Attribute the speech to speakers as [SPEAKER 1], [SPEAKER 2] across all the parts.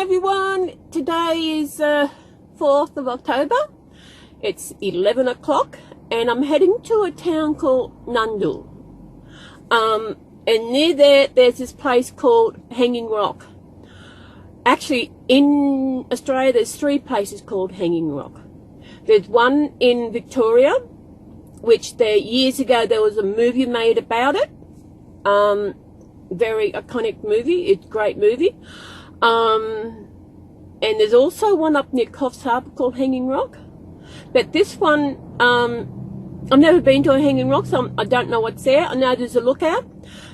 [SPEAKER 1] everyone, today is 4th of October, it's 11 o'clock and I'm heading to a town called Nundle, and near there's this place called Hanging Rock. Actually in Australia there's 3 places called Hanging Rock. There's one in Victoria, which years ago there was a movie made about it, very iconic movie, it's a great movie. And there's also one up near Coffs Harbour called Hanging Rock. But this one, I've never been to a Hanging Rock, so I don't know what's there. I know there's a lookout,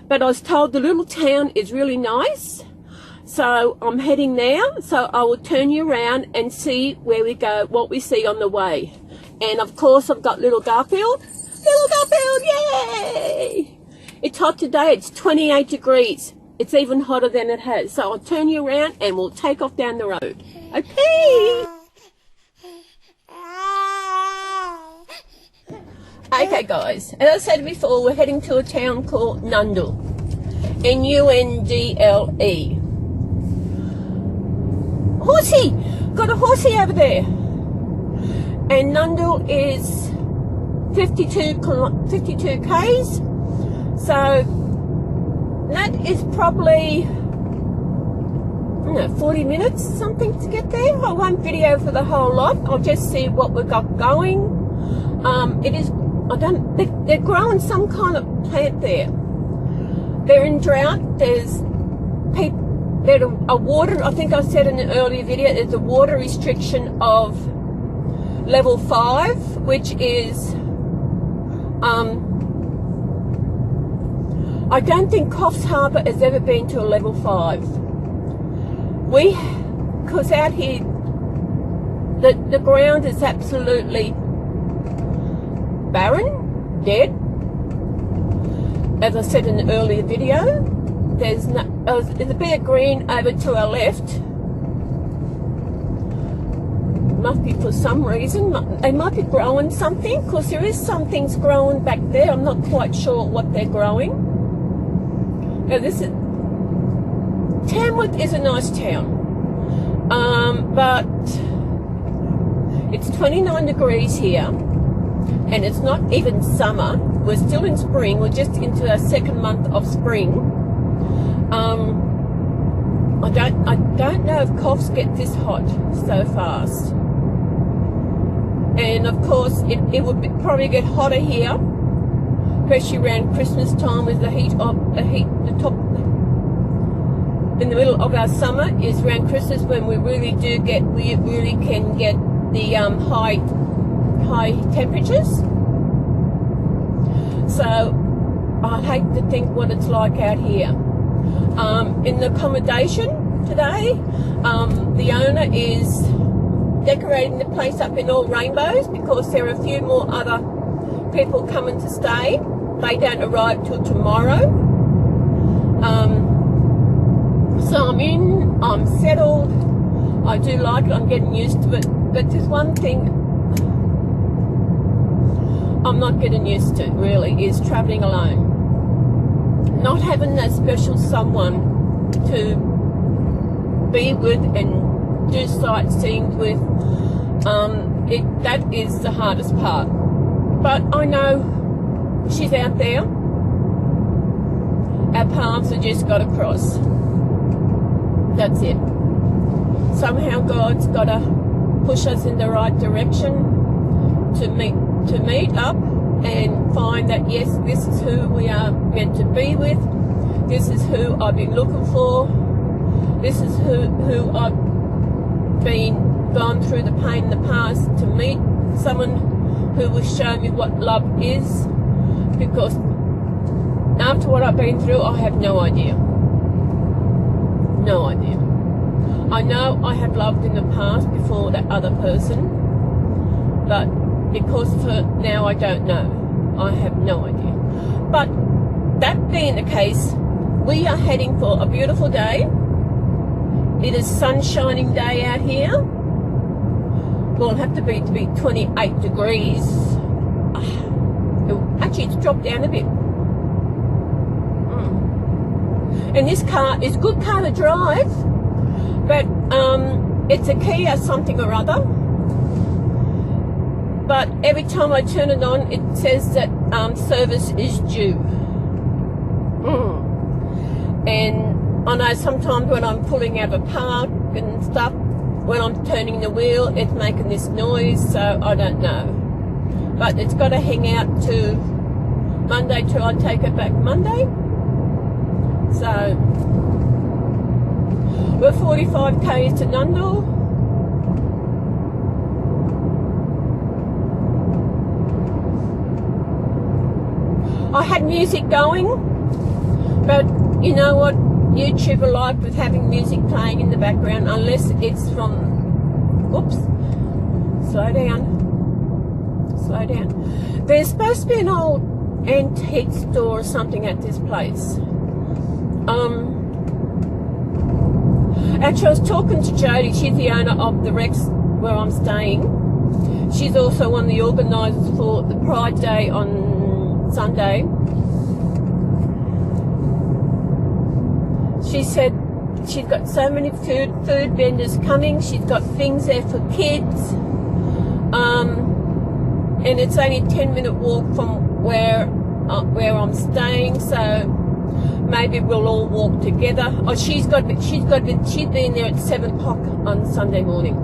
[SPEAKER 1] but I was told the little town is really nice. So I'm heading there, so I will turn you around and see where we go, what we see on the way. And of course I've got little Garfield. Little Garfield, yay! It's hot today, it's 28 degrees. It's even hotter than it has. So I'll turn you around and we'll take off down the road. Okay. Okay guys, as I said before, we're heading to a town called Nundle. N-U-N-D-L-E. Horsey! Got a horsey over there. And Nundle is 52 Ks. So that is probably 40 minutes something to get there. I won't video for the whole lot. I'll just see what we've got going. They're growing some kind of plant there. They're in drought. There's a water, I think I said in an earlier video, there's a water restriction of level 5, which is I don't think Coffs Harbour has ever been to a level 5. Because out here, the ground is absolutely barren, dead. As I said in an earlier video, there's a bit of green over to our left. Must be for some reason. They might be growing something, because there is some things growing back there. I'm not quite sure what they're growing. Now Tamworth is a nice town, but it's 29 degrees here, and it's not even summer. We're still in spring. We're just into our 2nd month of spring. I don't know if Coffs get this hot so fast. And of course, it would probably get hotter here, especially around Christmas time, with the top in the middle of our summer is around Christmas, when we really can get the high temperatures. So I hate to think what it's like out here. In the accommodation today, the owner is decorating the place up in all rainbows, because there are a few more other people coming to stay. They don't arrive till tomorrow. So I'm settled. I do like it, I'm getting used to it. But there's one thing I'm not getting used to, really, is travelling alone. Not having that special someone to be with and do sightseeing with. That is the hardest part. But I know she's out there. Our paths are just got to cross. That's it. Somehow God's got to push us in the right direction to meet up and find that, yes, this is who we are meant to be with. This is who I've been looking for. This is who I've gone through the pain in the past to meet someone who will show me what love is. Because after what I've been through, I have no idea. No idea. I know I have loved in the past before that other person, but because of her, now I don't know. I have no idea. But that being the case, we are heading for a beautiful day. It is sunshining day out here. Well, it'll have to be 28 degrees. Actually, it's dropped down a bit. And this car is a good car to drive, But it's a Kia something or other. But every time I turn it on, it says that service is due. And I know sometimes when I'm pulling out of a park and stuff, when I'm turning the wheel, it's making this noise, so I don't know. But it's got to hang out to Monday till I take it back Monday. So we're 45 k's to Nundle. I had music going, but you know what? YouTube are like with having music playing in the background, unless it's from, oops, slow down. There's supposed to be an old antique store or something at this place. Actually, I was talking to Jodie. She's the owner of the Rex where I'm staying. She's also one of the organisers for the Pride Day on Sunday. She said she's got so many food vendors coming. She's got things there for kids. And it's only a 10-minute walk from where I'm staying, so maybe we'll all walk together. Oh, she's been there at 7 o'clock on Sunday morning.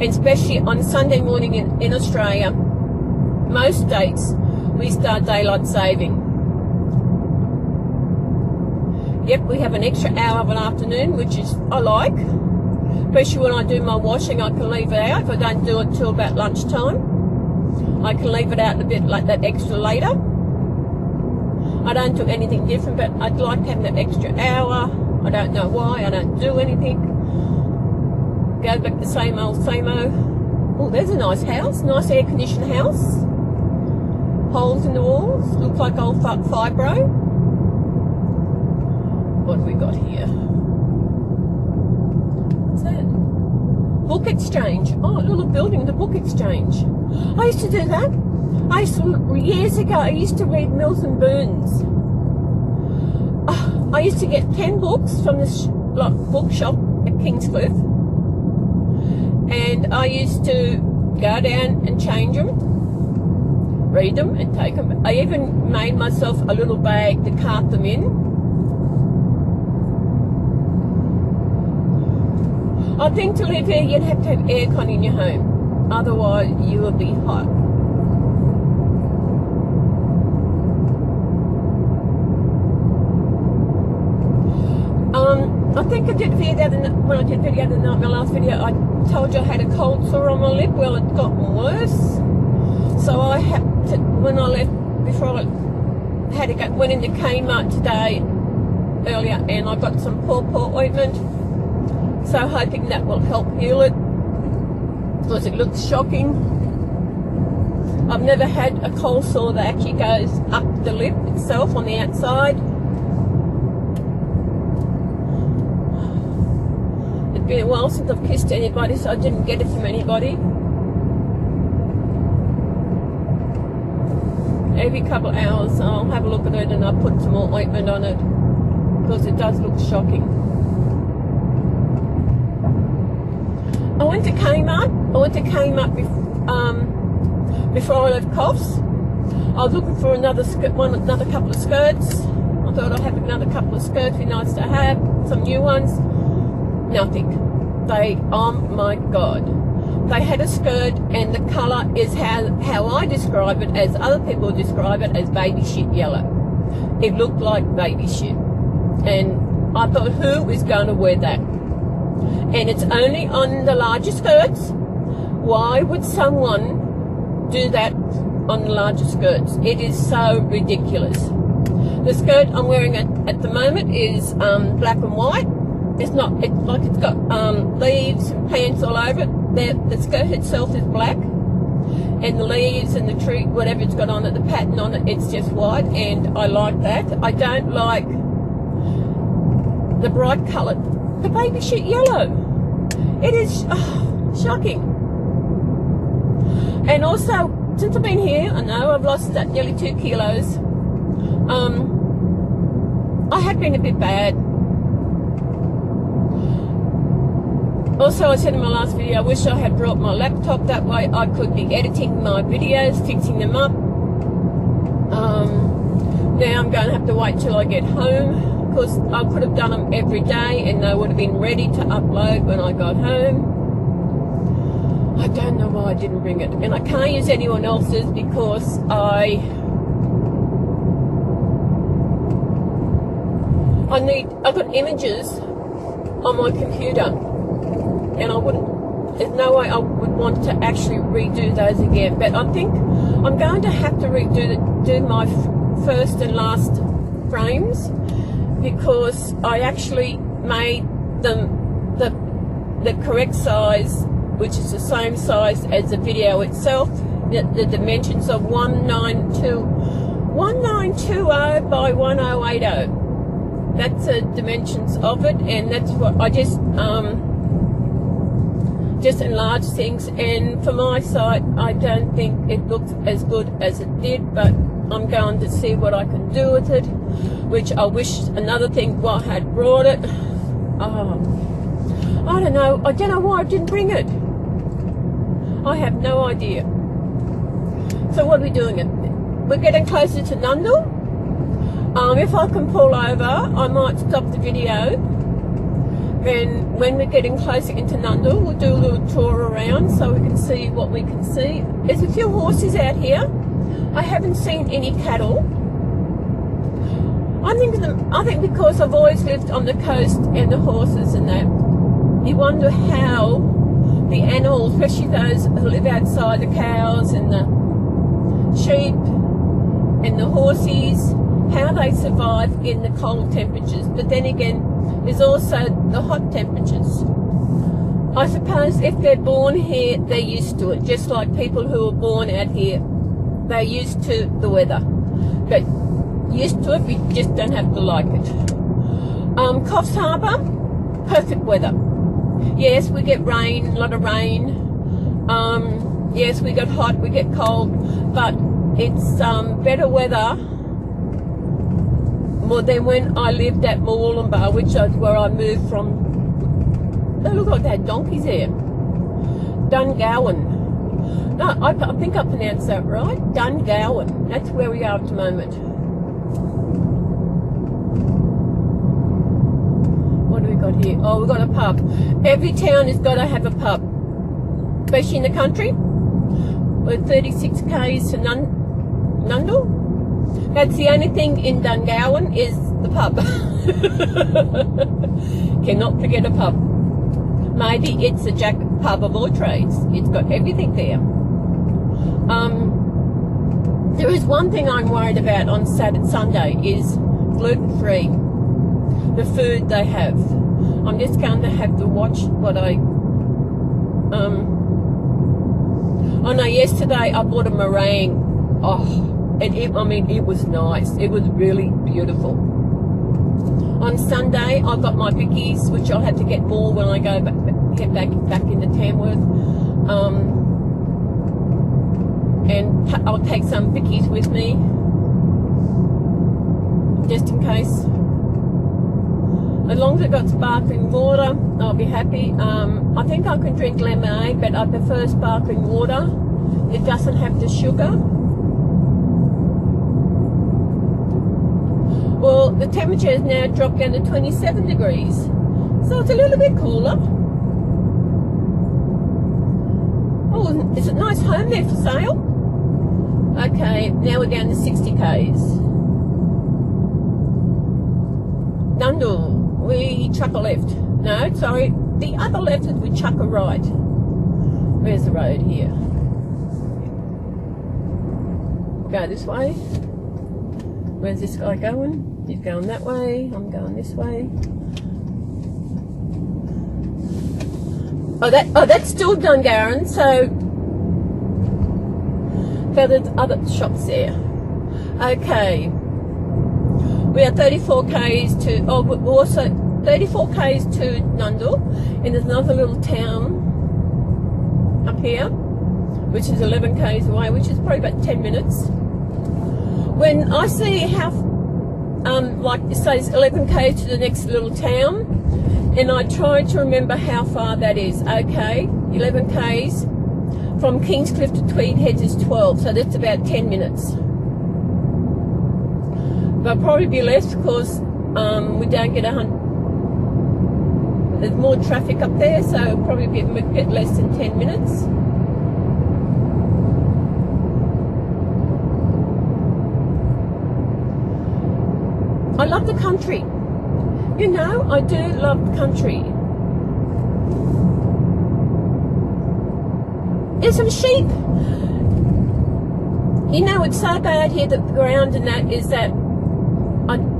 [SPEAKER 1] And especially on Sunday morning in Australia, most states, we start daylight saving. Yep, we have an extra hour of an afternoon, which is I like. Especially when I do my washing, I can leave it out. If I don't do it till about lunchtime, I can leave it out a bit like that extra later. I don't do anything different, but I'd like to have that extra hour. I don't know why. I don't do anything. Go back to same old, same old. Oh, there's a nice house. Nice air-conditioned house. Holes in the walls. Looks like old fibro. What have we got here? What's that? Book exchange. Oh, a little building, the book exchange. I used to do that. Years ago, I used to read Mills and Boons. I used to get 10 books from this bookshop at Kingscliff. And I used to go down and change them, read them and take them. I even made myself a little bag to cart them in. I think to live here, you'd have to have aircon in your home. Otherwise, you will be hot. I think I did video the other night, when I did video the other night, my last video, I told you I had a cold sore on my lip. Well, it's gotten worse. So I had to, when I left, before I had to go, went into Kmart today, earlier, and I got some paw ointment. So hoping that will help heal it, because it looks shocking. I've never had a cold sore that actually goes up the lip itself on the outside. It's been a while since I've kissed anybody, so I didn't get it from anybody. Every couple of hours I'll have a look at it and I'll put some more ointment on it, because it does look shocking. I went to Kmart before I left Coughs. I was looking for another couple of skirts. I thought I'd have another couple of skirts, be nice to have, some new ones. Nothing. Oh my God. They had a skirt and the colour is how I describe it, as other people describe it, as baby shit yellow. It looked like baby shit. And I thought, who is going to wear that? And it's only on the larger skirts. Why would someone do that on the larger skirts? It is so ridiculous. The skirt I'm wearing at the moment is black and white. It's got leaves and pants all over it. The skirt itself is black, and the leaves and the tree, whatever it's got on it, the pattern on it, it's just white, and I like that. I don't like the bright coloured, the baby shit yellow. It is shocking. And also, since I've been here, I know I've lost nearly 2 kilos. I have been a bit bad. Also, I said in my last video, I wish I had brought my laptop. That way I could be editing my videos, fixing them up. Now I'm going to have to wait till I get home, because I could have done them every day and they would have been ready to upload when I got home. I don't know why I didn't bring it. And I can't use anyone else's because I've got images on my computer, and there's no way I would want to actually redo those again. But I think I'm going to have to do my first and last frames, because I actually made them the correct size, which is the same size as the video itself. The dimensions of 1920 by 1080. That's the dimensions of it, and that's what I just enlarged things. And for my site, I don't think it looks as good as it did, but I'm going to see what I can do with it, which I wish, another thing, I had brought it. I don't know why I didn't bring it. I have no idea. So what are we doing? We're getting closer to Nundle. If I can pull over, I might stop the video. Then when we're getting closer into Nundle, we'll do a little tour around so we can see what we can see. There's a few horses out here. I haven't seen any cattle. I think because I've always lived on the coast, and the horses and that, you wonder how the animals, especially those who live outside, the cows and the sheep and the horses, how they survive in the cold temperatures. But then again, there's also the hot temperatures. I suppose if they're born here, they're used to it, just like people who are born out here, they're used to the weather. But used to it, we just don't have to like it. Coffs Harbour, perfect weather. Yes, we get rain, a lot of rain. Yes, we get hot, we get cold, but it's better weather more than when I lived at Mooloolaba, which is where I moved from. They look like they had donkeys there. Dungowan. No, I think I pronounced that right. Dungowan. That's where we are at the moment. What do we got here? Oh, we've got a pub. Every town has got to have a pub, especially in the country. We're 36 k's to Nundle. That's the only thing in Dungowan is the pub. Cannot forget a pub. Maybe it's a Jack pub of all trades. It's got everything there. There is one thing I'm worried about on Sunday is gluten-free. The food they have. I'm just going to have to watch what I... Oh no, yesterday I bought a meringue. Oh, and it was nice. It was really beautiful. On Sunday, I've got my bickies, which I'll have to get more when I get back into Tamworth. And I'll take some bickies with me, just in case. As long as I've got sparkling water, I'll be happy. I think I can drink lemonade, but I prefer sparkling water. It doesn't have the sugar. Well, the temperature has now dropped down to 27 degrees. So it's a little bit cooler. Oh, is it a nice home there for sale? Okay, now we're down to 60 k's. Nundle, we chuck a left. No, sorry, the other left is we chuck a right. Where's the road here? Go this way. Where's this guy going? He's going that way. I'm going this way. Oh, that's still Dungarran. So there's other shops there. Okay. We are 34 k's to. Oh, we're also 34 k's to Nundle, and there's another little town up here, which is 11 k's away, which is probably about 10 minutes. When I see how, like it says 11 k's to the next little town, And I tried to remember how far that is. Okay, 11 k's. From Kingscliff to Tweed Heads is 12, so that's about 10 minutes. There'll probably be less because we don't get there's more traffic up there, so it'll probably be a bit less than 10 minutes. I love the country. You know, I do love the country. There's some sheep. You know, it's so bad here that the ground and that is that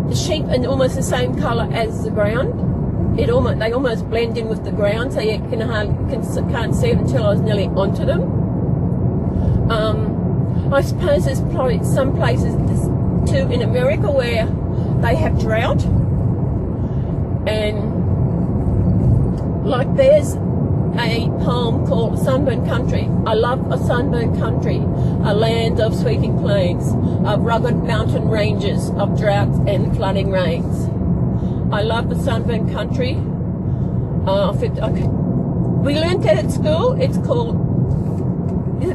[SPEAKER 1] the sheep are almost the same colour as the ground. They almost blend in with the ground, so you can't see them until I was nearly onto them. I suppose there's probably some places too in America where they have drought, and like there's a poem called Sunburned Country. I love a sunburned country, a land of sweeping plains, of rugged mountain ranges, of droughts and flooding rains. I love the sunburned country. We learnt that at school. Is it called I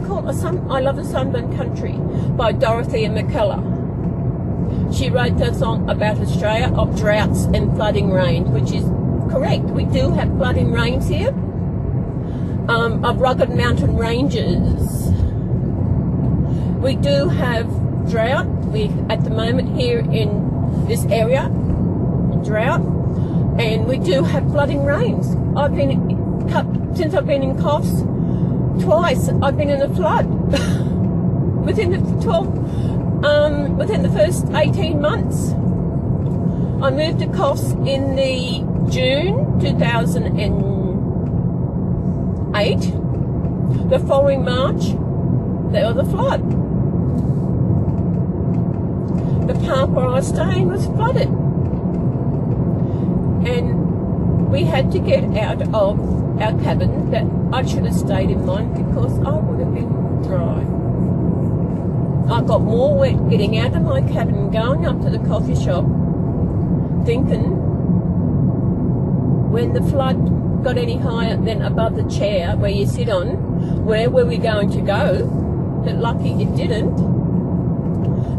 [SPEAKER 1] Love the Sunburned Country by Dorothy and McKellar. She wrote that song about Australia of droughts and flooding rains, which is correct. We do have flooding rains here. Of rugged mountain ranges. We do have drought. At the moment here in this area, drought, and we do have flooding rains. Since I've been in Coffs twice, I've been in a flood within the first 18 months. I moved to Coffs in the June 2008. The following March, there was a flood. The park where I was staying was flooded, and we had to get out of our cabin. That I should have stayed in mine because I would have been dry. I got more wet getting out of my cabin and going up to the coffee shop, thinking when the flood got any higher than above the chair where you sit on, where were we going to go? But lucky it didn't.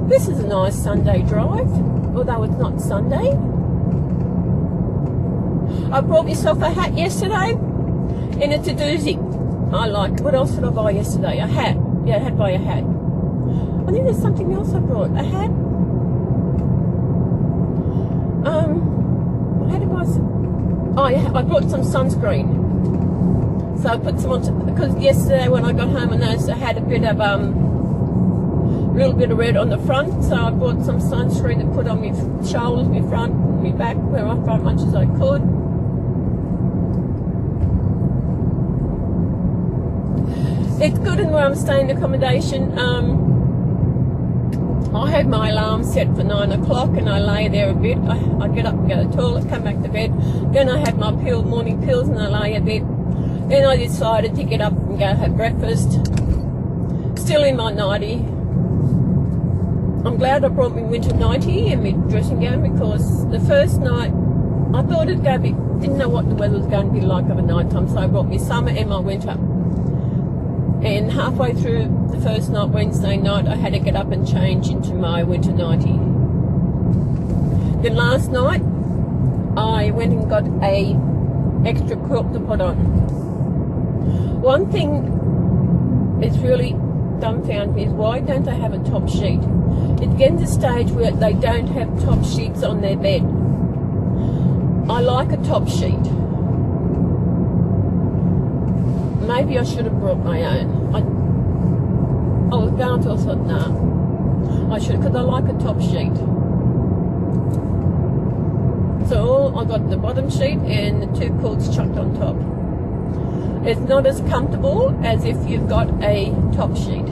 [SPEAKER 1] This is a nice Sunday drive, although it's not Sunday. I bought myself a hat yesterday, and it's a doozy. I like it. What else did I buy yesterday? A hat. Yeah, I had to buy a hat. I think there's something else I brought. A hat. I had to buy some. Oh yeah, I brought some sunscreen. So I put some on because yesterday when I got home I noticed I had a bit of little bit of red on the front, so I bought some sunscreen to put on my shoulders, my front, my back, where I front much as I could. It's good in where I'm staying in accommodation. I had my alarm set for 9 o'clock and I lay there a bit. I get up and go to the toilet, come back to bed. Then I had my morning pills and I lay a bit. Then I decided to get up and go have breakfast. Still in my nightie. I'm glad I brought my winter nightie and my dressing gown because the first night I thought it'd go didn't know what the weather was going to be like over night time, so I brought my summer and my winter. And halfway through the first night, Wednesday night, I had to get up and change into my winter nightie. Then last night, I went and got a extra quilt to put on. One thing that's really dumbfounded me is why don't they have a top sheet? It's getting to the stage where they don't have top sheets on their bed. I like a top sheet. Maybe I should have brought my own. I was going to, I thought, nah. I should, because I like a top sheet. So I got the bottom sheet and the 2 quilts chucked on top. It's not as comfortable as if you've got a top sheet.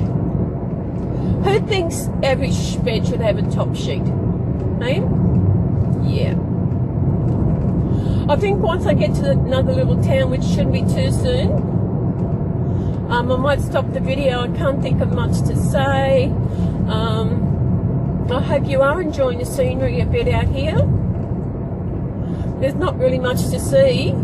[SPEAKER 1] Who thinks every bed should have a top sheet? Eh? Yeah. I think once I get to another little town, which shouldn't be too soon, I might stop the video. I can't think of much to say. I hope you are enjoying the scenery a bit out here. there's not really much to see.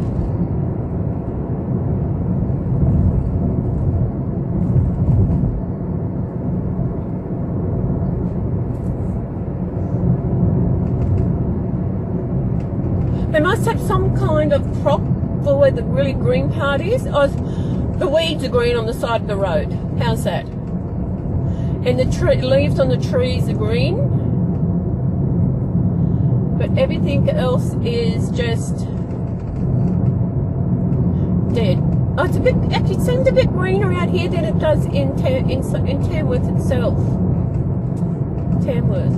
[SPEAKER 1] They must have some kind of crop for where the really green part is. Oh, the weeds are green on the side of the road. How's that? And the leaves on the trees are green. But everything else is just dead. Oh, it's a bit, actually it seems a bit greener out here than it does in Tamworth itself. Tamworth.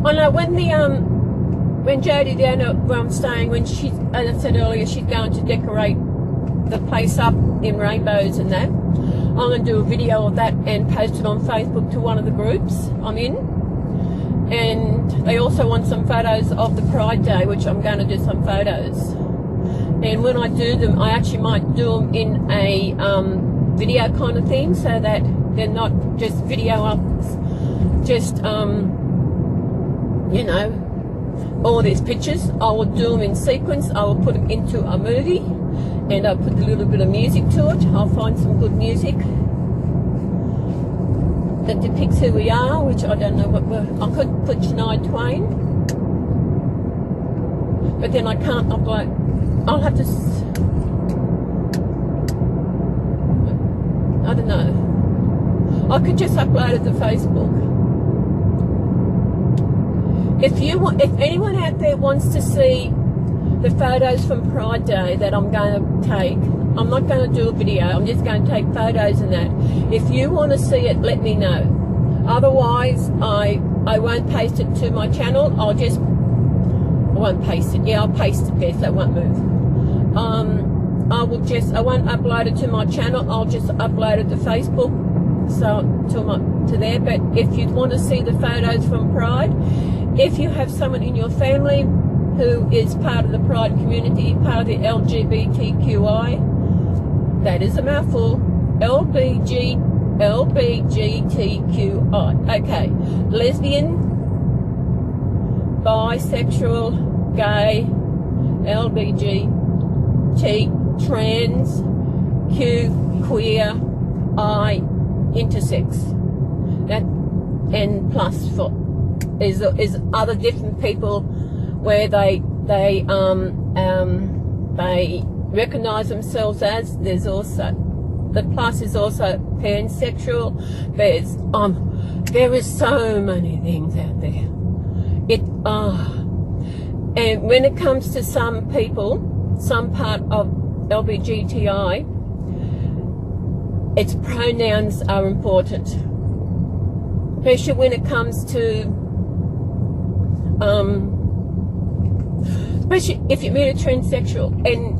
[SPEAKER 1] I know when Jodie down at where I'm staying, when she, as I said earlier, she's going to decorate the place up in rainbows and that. I'm going to do a video of that and post it on Facebook to one of the groups I'm in. And they also want some photos of the Pride Day, which I'm going to do some photos. And when I do them, I actually might do them in a video kind of thing, so that they're not just video ups, just you know, all these pictures. I will do them in sequence. I will put them into a movie, and I'll put a little bit of music to it. I'll find some good music that depicts who we are, which I don't know what I could put Shania Twain, but then I can't upload. I'll have to, I don't know. I could just upload it to Facebook. If anyone out there wants to see the photos from Pride Day that I'm going to take, I'm not going to do a video, I'm just going to take photos and that. If you want to see it, let me know. Otherwise, I won't paste it to my channel. I won't paste it. Yeah, I'll paste it there so it won't move. I won't upload it to my channel. I'll just upload it to Facebook, so to there. But if you want to see the photos from Pride, if you have someone in your family who is part of the Pride community, part of the LGBTQI, that is a mouthful, LBGTQI, okay, lesbian, bisexual, gay, LBGT, trans, Q, queer, I, intersex, that, and plus for is other different people where they recognize themselves as. There's also the plus is also pansexual. There is so many things out there. And when it comes to some people, some part of LBGTI, its pronouns are important, especially when it comes to especially if you meet a transsexual and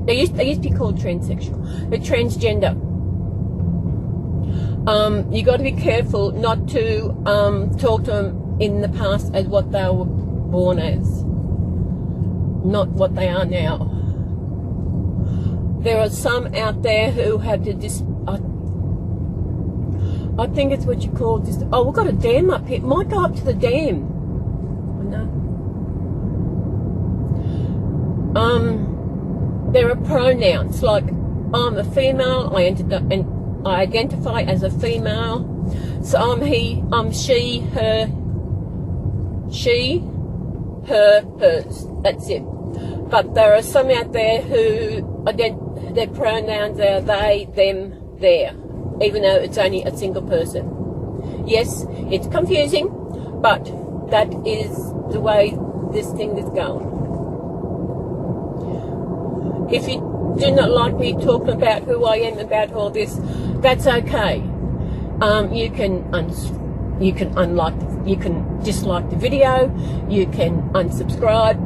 [SPEAKER 1] they used to be called transsexual, but transgender. You got to be careful not to talk to them in the past as what they were born as, not what they are now. There are some out there who have to I think it's what you call just. Oh, we've got a dam up here. It might go up to the dam. There are pronouns like I'm a female. I identify as a female. So I'm he, I'm she, her, hers. That's it. But there are some out there who their pronouns are they, them, their, even though it's only a single person. Yes, it's confusing, but that is the way this thing is going. If you do not like me talking about who I am, about all this, that's okay. You can dislike the video, you can unsubscribe,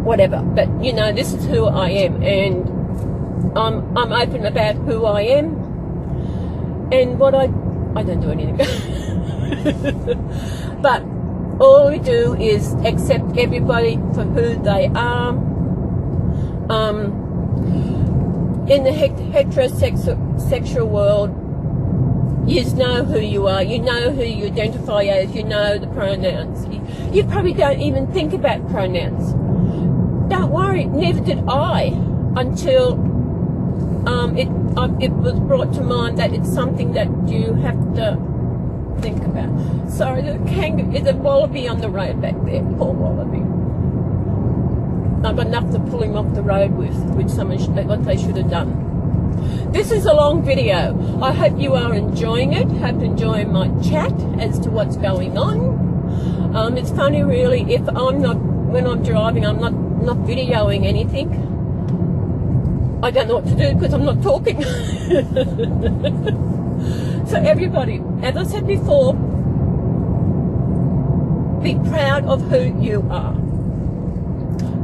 [SPEAKER 1] whatever. But you know, this is who I am, and I'm open about who I am, and what I don't do anything. But all we do is accept everybody for who they are. In the heterosexual world, You know who you are. You know who you identify as. You know the pronouns. You probably don't even think about pronouns. Don't worry, neither did I until it was brought to mind that it's something that you have to think about. Sorry, there's a wallaby on the road back there. Poor wallaby. I've got enough to pull him off the road with, which what they should have done. This is a long video. I hope you are enjoying it. Hope enjoying my chat as to what's going on. It's funny, really, when I'm driving, I'm not videoing anything. I don't know what to do because I'm not talking. So everybody, as I said before, be proud of who you are.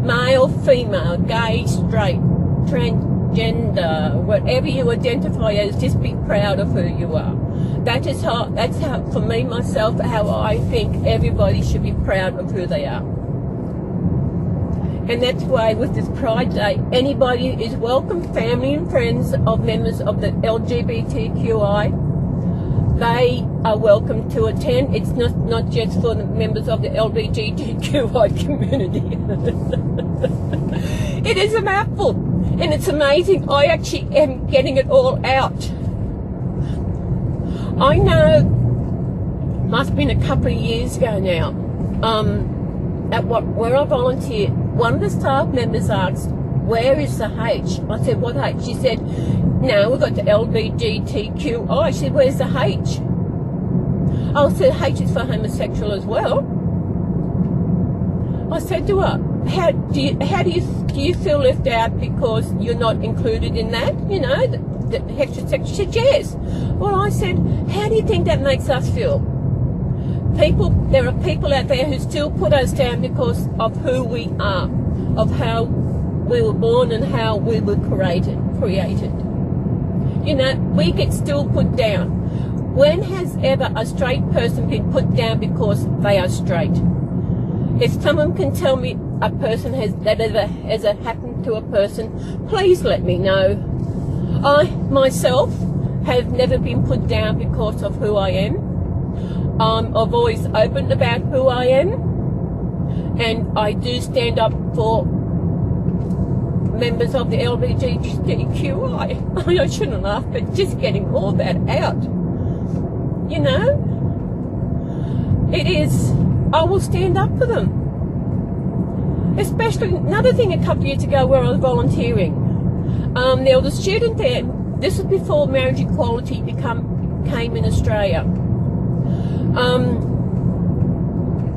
[SPEAKER 1] Male, female, gay, straight, transgender, whatever you identify as, just be proud of who you are. That's how, for me, myself, how I think everybody should be proud of who they are. And that's why with this Pride Day, anybody is welcome, family and friends of members of the LGBTQI. They are welcome to attend. It's not just for the members of the LGBTQI community. It is a mouthful, and it's amazing. I actually am getting it all out. I know, must have been a couple of years ago now, where I volunteered, one of the staff members asked, "Where is the H?" I said, "What H?" She said, "No, we've got the LGBTQI." She said, "Where's the H?" I said, "H is for homosexual as well." I said to her, how do you feel left out because you're not included in that? You know, the heterosexual." She said, "Yes." Well, I said, "How do you think that makes us feel?" There are people out there who still put us down because of who we are, of how we were born and how we were created. You know, we get still put down. When has ever a straight person been put down because they are straight? If someone can tell me a person has happened to a person, please let me know. I myself have never been put down because of who I am. I've always opened about who I am, and I do stand up for members of the LGBTQI. I shouldn't laugh, but just getting all that out. You know, it is, I will stand up for them. Especially, another thing a couple of years ago where I was volunteering, there was a student there, this was before marriage equality came in Australia.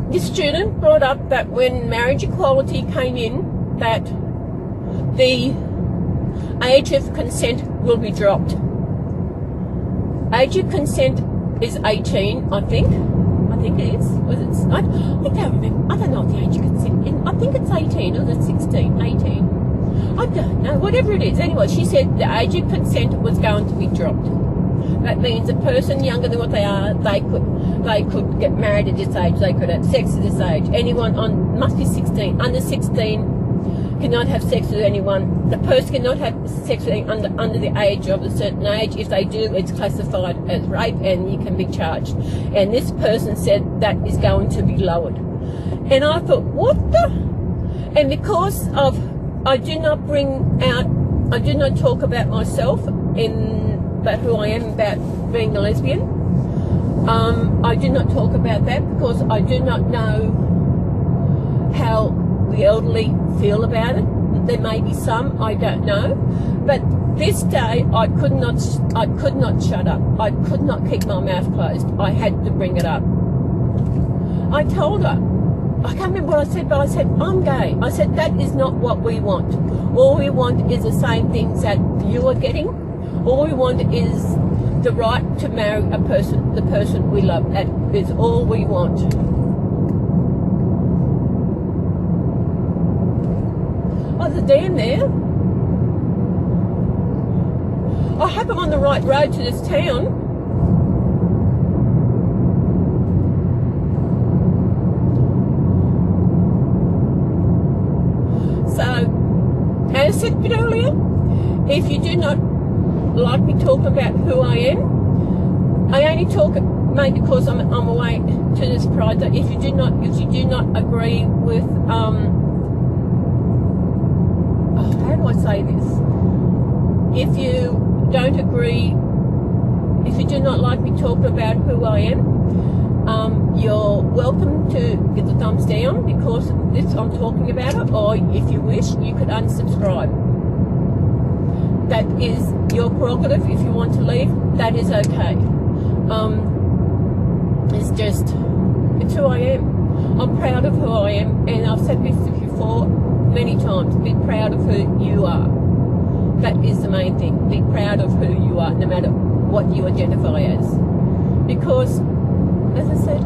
[SPEAKER 1] This student brought up that when marriage equality came in, that the age of consent will be dropped. Age of consent is 18, I think. I think it is. I don't remember. I don't know what the age of consent is. I think it's 18 or it's 16, 18. I don't know. Whatever it is. Anyway, she said the age of consent was going to be dropped. That means a person younger than what they are, they could get married at this age. They could have sex at this age. Anyone must be 16. Under 16 cannot have sex with anyone. The person cannot have sex with anyone under the age of a certain age. If they do, it's classified as rape and you can be charged. And this person said that is going to be lowered. And I thought, what the? And because of, I do not talk about myself about who I am, about being a lesbian. I do not talk about that because I do not know how the elderly feel about it. There may be some, I don't know. But this day I could not shut up. I could not keep my mouth closed. I had to bring it up. I told her, I can't remember what I said, but I said, I'm gay. I said, that is not what we want. All we want is the same things that you are getting. All we want is the right to marry the person we love. That is all we want. Oh, there's a dam there. I hope I'm on the right road to this town. So, as I said a bit earlier, if you do not like me talking about who I am, I only talk maybe because I'm away to this pride that if you do not agree with how do I say this? If you don't agree, if you do not like me talking about who I am, you're welcome to get the thumbs down because this I'm talking about it, or if you wish, you could unsubscribe. That is your prerogative. If you want to leave, that is okay. It's who I am. I'm proud of who I am, and I've said this before many times. Be proud of who you are. That is the main thing. Be proud of who you are, no matter what you identify as. Because, as I said,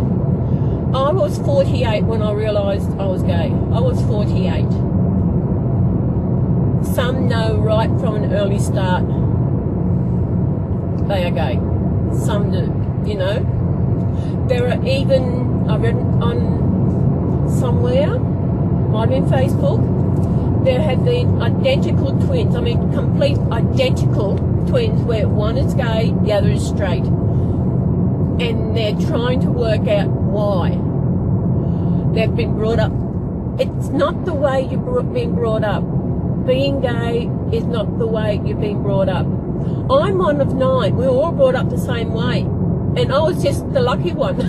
[SPEAKER 1] I was 48 when I realised I was gay. I was 48. Some know right from an early start they are gay. Some do, you know. There are even, I read on somewhere, might have been Facebook, there have been identical twins, complete identical twins where one is gay, the other is straight. And they're trying to work out why. They've been brought up. It's not the way you're being brought up. Being gay is not the way you're being brought up. I'm one of 9. We were all brought up the same way. And I was just the lucky one.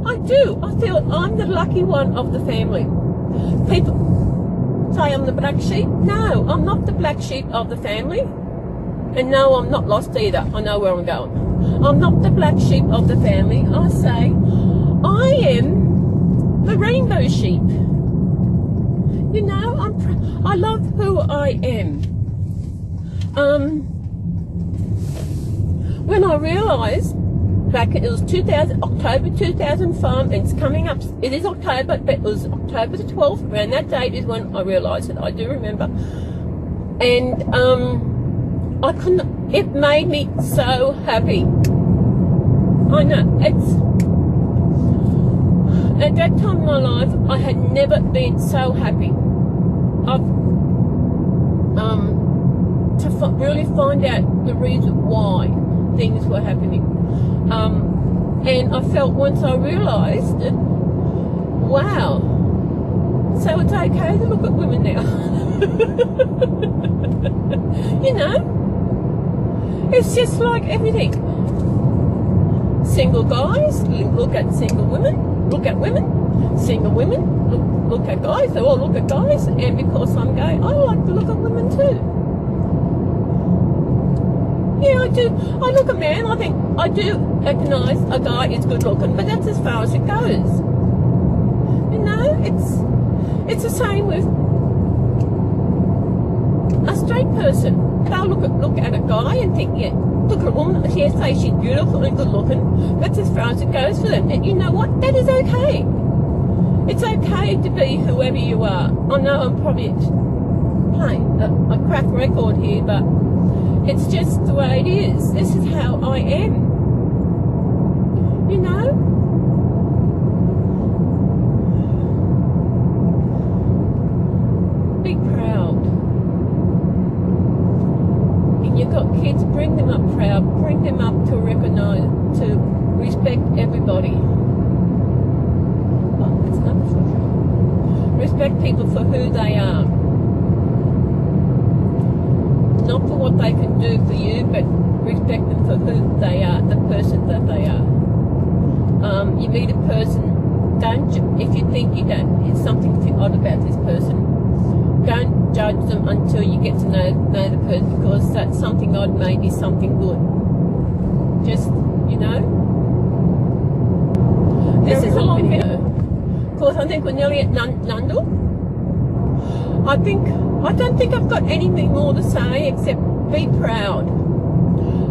[SPEAKER 1] I do. I feel I'm the lucky one of the family. People say I'm the black sheep. No, I'm not the black sheep of the family. And no, I'm not lost either. I know where I'm going. I'm not the black sheep of the family. I say I am the rainbow sheep. You know, I love who I am. When I realised back, it was October 2005, and it's coming up, it is October, but it was October the 12th, around that date is when I realised it, I do remember. And I couldn't, it made me so happy. I know, at that time in my life, I had never been so happy. To really find out the reason why things were happening. And I felt once I realised it, wow, so it's okay to look at women now. You know, it's just like everything. Single guys look at single women, look at women. Single women look at guys, they all look at guys, and because I'm gay, I like to look at women too. Yeah, I do. I look at men, I think I do recognise a guy is good looking, but that's as far as it goes. You know, it's the same with a straight person. They'll look at a guy and think, yeah, look at a woman, yeah, say she's beautiful and good looking. That's as far as it goes for them. And you know what? That is okay. It's okay to be whoever you are. I know I'm probably playing a crack record here, but it's just the way it is. This is how I am. You know? Be proud. And you've got kids, bring them up proud. Bring them up to recognise, to respect everybody. Oh, that's another photo. Respect people for who they are. Not for what they can do for you, but respect them for who they are, the person that they are. You meet a person, if you think you don't, it's something odd about this person, don't judge them until you get to know the person, because that's something odd may be something good. Just, you know. This is a long video. Of course, I think we're nearly at Nundle. I don't think I've got anything more to say except be proud.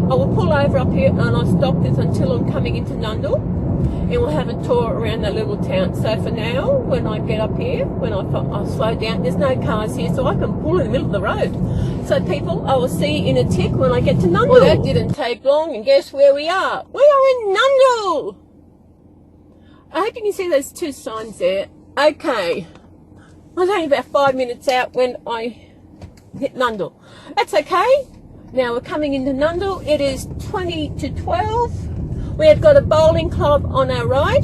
[SPEAKER 1] I will pull over up here and I'll stop this until I'm coming into Nundle, and we'll have a tour around that little town. So for now, when I get up here, when I'll slow down, there's no cars here, so I can pull in the middle of the road. So people, I will see you in a tick when I get to Nundle. Well, that didn't take long, and guess where we are? We are in Nundle! I hope you can see those two signs there. Okay. I was only about 5 minutes out when I hit Nundle. That's okay. Now we're coming into Nundle. It is 20 to 12. We have got a bowling club on our right.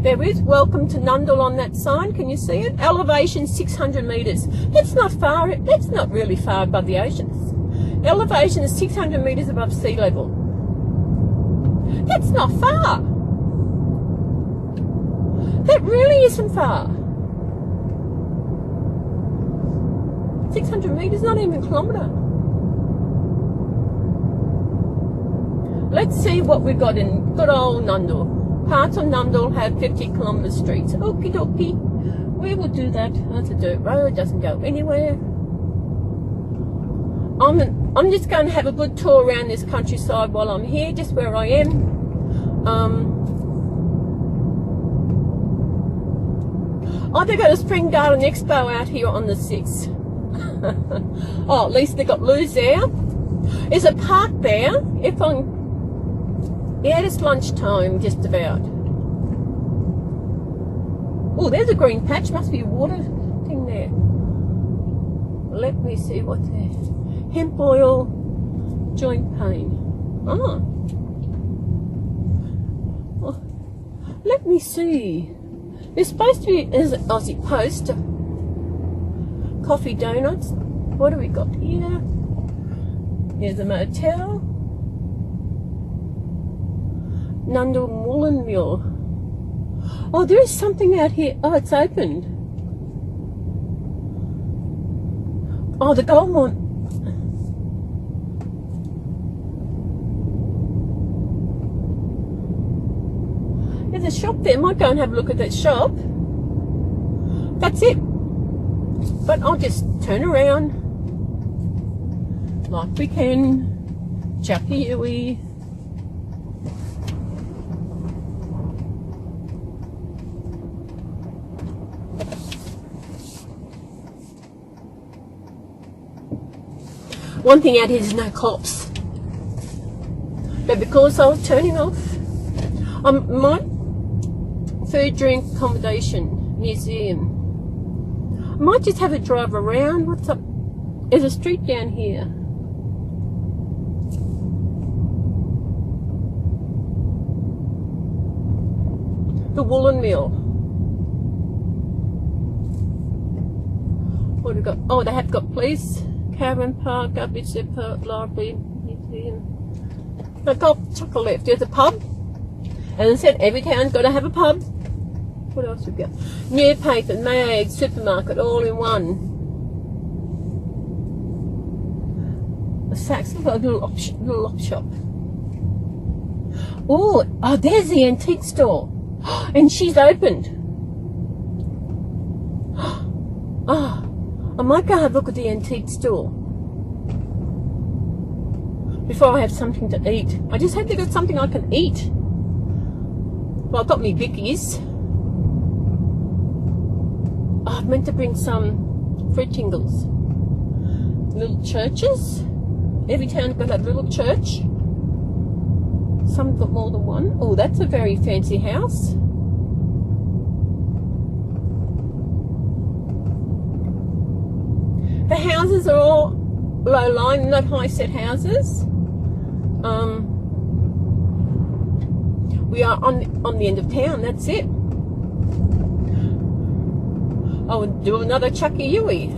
[SPEAKER 1] There is welcome to Nundle on that sign. Can you see it? Elevation 600 metres. That's not far. That's not really far above the oceans. Elevation is 600 metres above sea level. That's not far. That really isn't far. 600 metres, not even a kilometre. Let's see what we've got in good old Nundle. Parts of Nundle have 50-kilometre streets. Okie dokie. We will do that. That's a dirt road. Doesn't go anywhere. I'm just going to have a good tour around this countryside while I'm here, just where I am. Oh, they've got a Spring Garden Expo out here on the 6th. Oh, at least they got Lou's there. There's a park there. Yeah, it's lunchtime, just about. Oh, there's a green patch. Must be a water thing there. Let me see what's there. Hemp oil, joint pain. Oh. Oh. Let me see. There's supposed to be an Aussie Post. Coffee donuts. What do we got here? There's a motel. Nundle Woolen Mill. Oh, there is something out here. Oh, it's opened. Oh, the gold one. There's a shop there. I might go and have a look at that shop. That's it. But I'll just turn around like we can. Chucky-Yui. One thing out here is no cops. But because I was turning off, my food, drink, accommodation, museum. I might just have a drive around. What's up? There's a street down here. The Woolen Mill. What have we got? Oh, they have got police, caravan park, garbage depot, library, museum. I've got chuck a left. There's a pub. And I said every town's got to have a pub. What else have we got? Newspaper, mag, supermarket, all in one. The Saks have got a little op shop. Oh, there's the antique store. And she's opened. Oh, I might go have a look at the antique store before I have something to eat. I just hope they got something I can eat. Well, I've got me bickies. Oh, I meant to bring some fruit tingles. Little churches. Every town's got a little church. Some got more than one. Oh, that's a very fancy house. The houses are all low line, not high set houses. We are on the end of town, that's it. I would do another Chucky-Yui.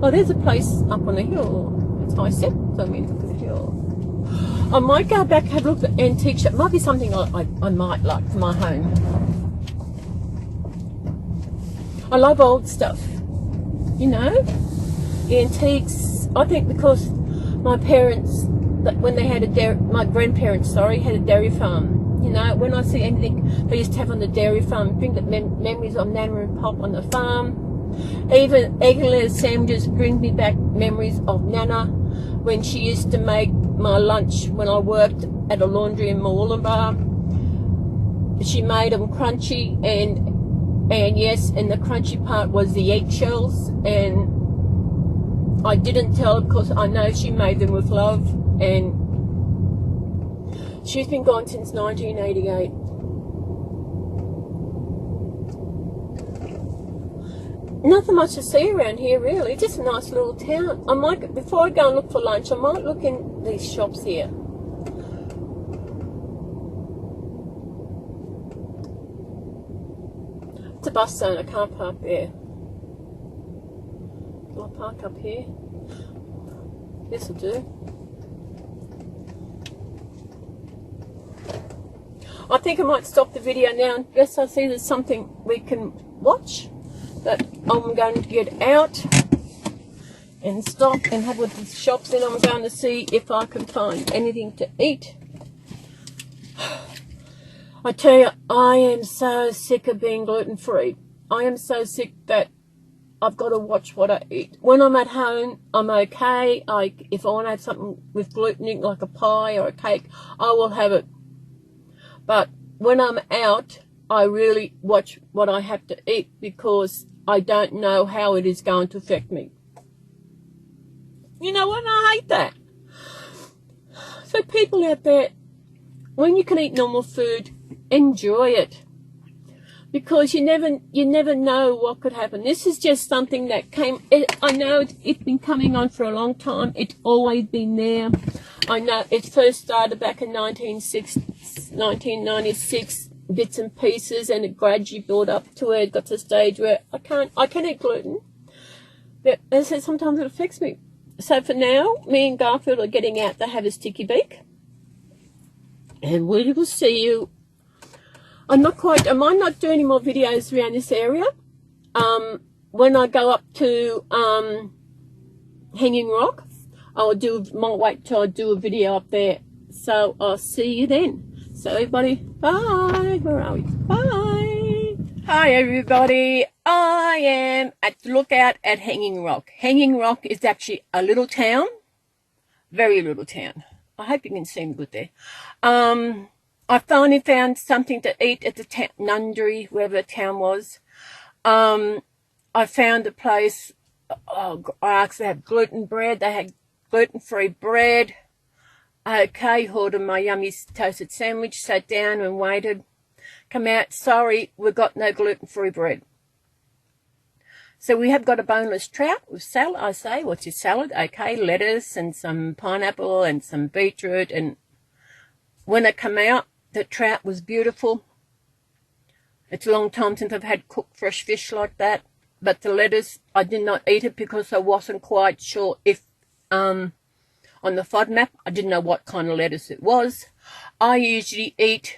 [SPEAKER 1] Oh, there's a place up on a hill. It's high set, so I mean look at the hill. I might go back and have a look at the antique shop. Might be something I might like for my home. I love old stuff. You know? The antiques. I think because my parents, when they had my grandparents, had a dairy farm. You know, when I see anything they used to have on the dairy farm, bring back memories of Nana and Pop on the farm. Even egg and lettuce sandwiches bring me back memories of Nana when she used to make my lunch when I worked at a laundry in Mooloolaba. She made them crunchy, and yes, and the crunchy part was the eggshells, and I didn't tell her because I know she made them with love, and she's been gone since 1988. nothing much to see around here really, just a nice little town. I might, before I go and look for lunch, I might look in these shops here. It's a bus zone, I can't park there. Can I park up here? This'll do. I think I might stop the video now unless I see there's something we can watch. But I'm going to get out and stop and have a look at the shops, and I'm going to see if I can find anything to eat. I tell you, I am so sick of being gluten-free. I am so sick that I've got to watch what I eat. When I'm at home, I'm okay. If I want to have something with gluten in, like a pie or a cake, I will have it. But when I'm out, I really watch what I have to eat because I don't know how it is going to affect me. You know what? I hate that. So people out there, when you can eat normal food, enjoy it. Because you never know what could happen. This is just something that came, I know it's been coming on for a long time. It's always been there. I know it first started back in 1996, bits and pieces, and it gradually built up to where it got to the stage where I can eat gluten. But as I said, sometimes it affects me. So for now, me and Garfield are getting out to have a sticky beak. And we will see you. I might not do any more videos around this area. When I go up to Hanging Rock, might wait till I do a video up there. So I'll see you then. So everybody, bye. Where are we? Bye. Hi everybody. I am at the lookout at Hanging Rock. Hanging Rock is actually a little town. Very little town. I hope you can see me good there. I finally found something to eat at the Nundry, wherever the town was. I found a place. I asked to have gluten bread. They had gluten-free bread. Okay, ordered my yummy toasted sandwich, sat down and waited. Come out, sorry, we've got no gluten-free bread. So we have got a boneless trout with salad. I say, what's your salad? Okay, lettuce and some pineapple and some beetroot. And when it came out, the trout was beautiful. It's a long time since I've had cooked fresh fish like that. But the lettuce, I did not eat it because I wasn't quite sure if, on the FODMAP, I didn't know what kind of lettuce it was. I usually eat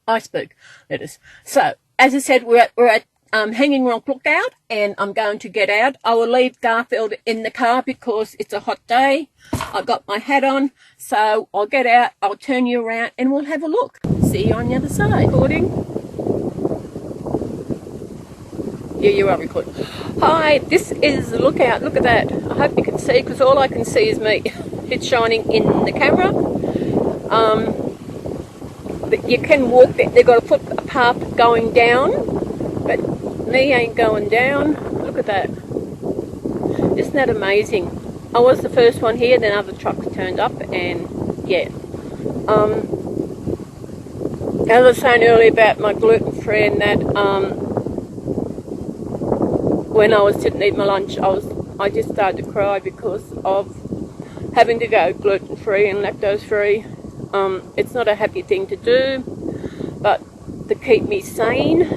[SPEAKER 1] iceberg lettuce. So, as I said, we're at Hanging Rock Lookout, and I'm going to get out. I will leave Garfield in the car because it's a hot day. I've got my hat on, so I'll get out, I'll turn you around, and we'll have a look. See you on the other side. Recording? Yeah, you are recording. Hi, this is the lookout. Look at that. I hope you can see, because all I can see is me. It's shining in the camera. But you can walk there. They've got a footpath going down, but me ain't going down. Look at that. Isn't that amazing? I was the first one here, then other trucks turned up, and yeah. As I was saying earlier about my gluten-free and that, when I was sitting eating my lunch, I just started to cry because of having to go gluten-free and lactose-free. It's not a happy thing to do, but to keep me sane.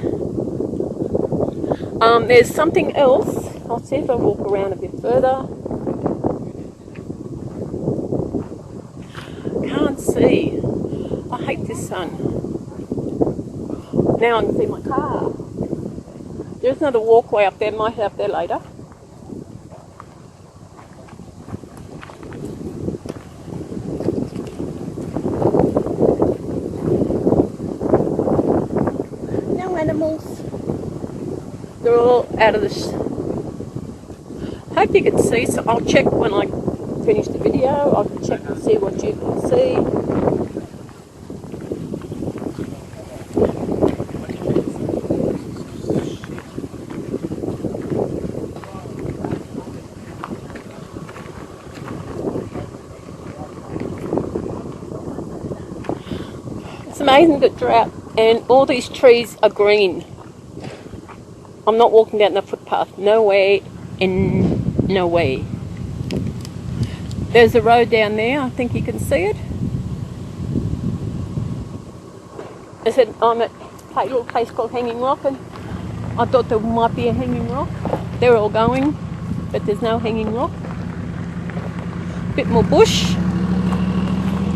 [SPEAKER 1] There's something else. I'll see if I walk around a bit further. Can't see. I hate this sun. Now I can see my car. There's another walkway up there. Might head up there later. No animals. They're all out of this. Hope you can see. So I'll check when I finish the video. I'll check and see what you can see. It's amazing the drought, and all these trees are green. I'm not walking down the footpath. No way, in no way. There's a road down there. I think you can see it. I said I'm at a little place called Hanging Rock, and I thought there might be a hanging rock. They're all going, but there's no hanging rock. Bit more bush.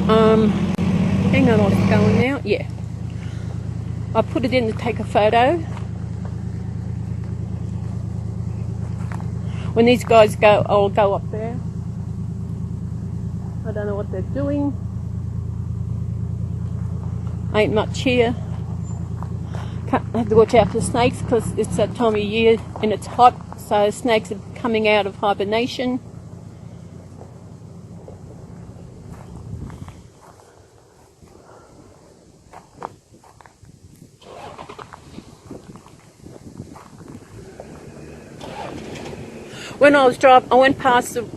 [SPEAKER 1] Hang on, it's going now. Yeah. I put it in to take a photo. When these guys go, I'll go up there. I don't know what they're doing. Ain't much here. I have to watch out for snakes because it's that time of year and it's hot, so snakes are coming out of hibernation. When I was driving, I went past the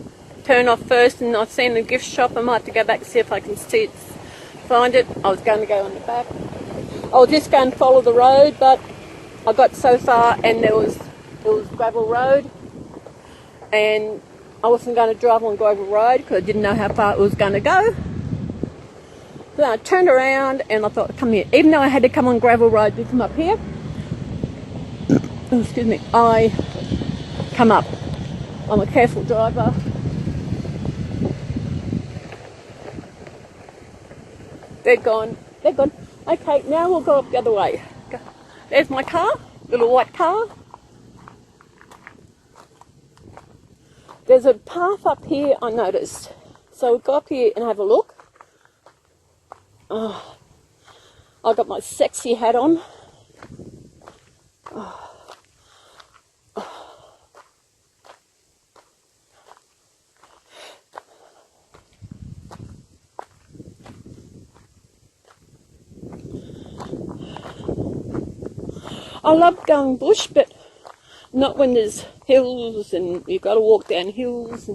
[SPEAKER 1] turn off first and I seen the gift shop. I might have to go back and see if I can find it. I was going to go on the back. I was just going to follow the road, but I got so far and it was gravel road, and I wasn't going to drive on gravel road because I didn't know how far it was going to go. Then I turned around and I thought, come here. Even though I had to come on gravel road to come up here, oh, excuse me, I come up. I'm a careful driver. They're gone. They're gone. Okay, now we'll go up the other way. There's my car, little white car. There's a path up here I noticed. So we'll go up here and have a look. Oh, I got my sexy hat on. Oh. I love going bush, but not when there's hills and you've got to walk down hills.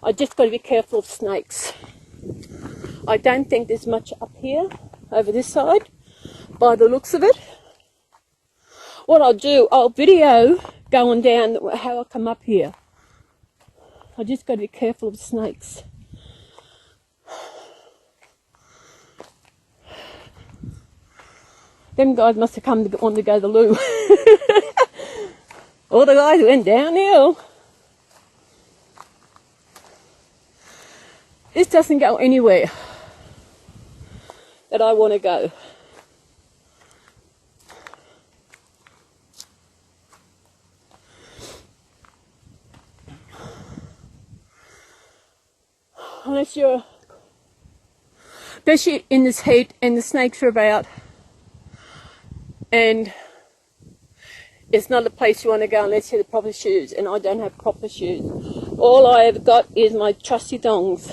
[SPEAKER 1] I just got to be careful of snakes. I don't think there's much up here, over this side, by the looks of it. What I'll do, I'll video going down how I come up here. I just got to be careful of snakes. Them guys must have come to want to go to the loo. All the guys went downhill. This doesn't go anywhere that I want to go. Unless you're, especially in this heat and the snakes are about, and it's not a place you want to go unless you have the proper shoes, and I don't have proper shoes. All I have got is my trusty thongs.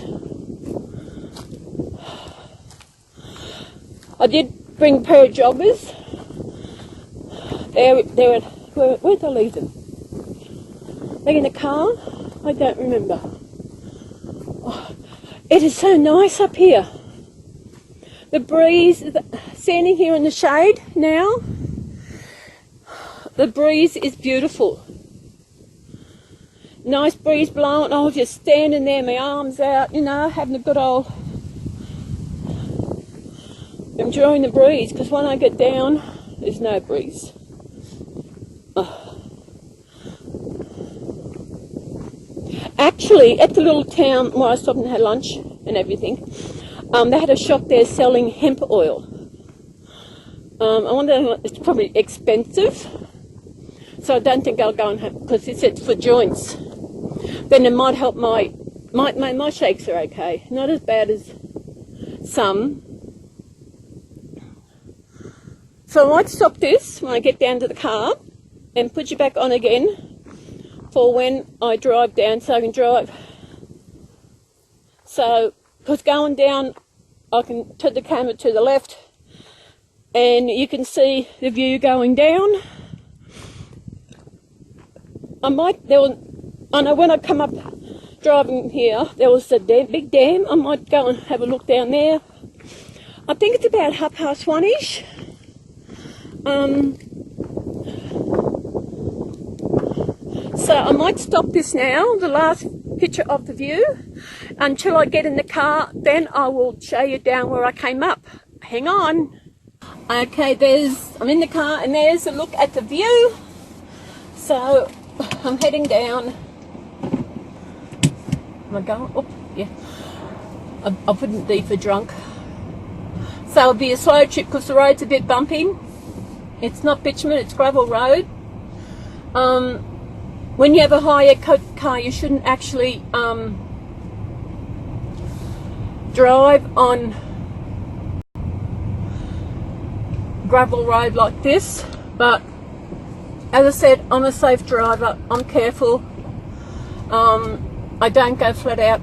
[SPEAKER 1] I did bring a pair of joggers. Where'd I leave them? They're in the car? I don't remember. Oh, it is so nice up here. The breeze, standing here in the shade now, the breeze is beautiful. Nice breeze blowing. I was just standing there, my arms out, you know, having a good old, enjoying the breeze, because when I get down, there's no breeze. Oh. Actually, at the little town where I stopped and had lunch and everything, they had a shop there selling hemp oil. I wonder, it's probably expensive, so I don't think I'll go and have, because it's for joints. Then it might help my shakes are okay, not as bad as some. So I might stop this when I get down to the car and put you back on again for when I drive down, so I can drive. So, because going down, I can turn the camera to the left and you can see the view going down. I know when I come up driving here, there was a big dam. I might go and have a look down there. I think it's about 1:30-ish. So I might stop this now, the last picture of the view, until I get in the car. Then I will show you down where I came up. Hang on. Okay, I'm in the car, and there's a look at the view. So I'm heading down. Am I going? Oh, yeah. I wouldn't be for drunk. So it'll be a slow trip because the road's a bit bumpy. It's not bitumen, it's gravel road. When you have a higher car, you shouldn't actually drive on gravel road like this. But as I said, I'm a safe driver. I'm careful. I don't go flat out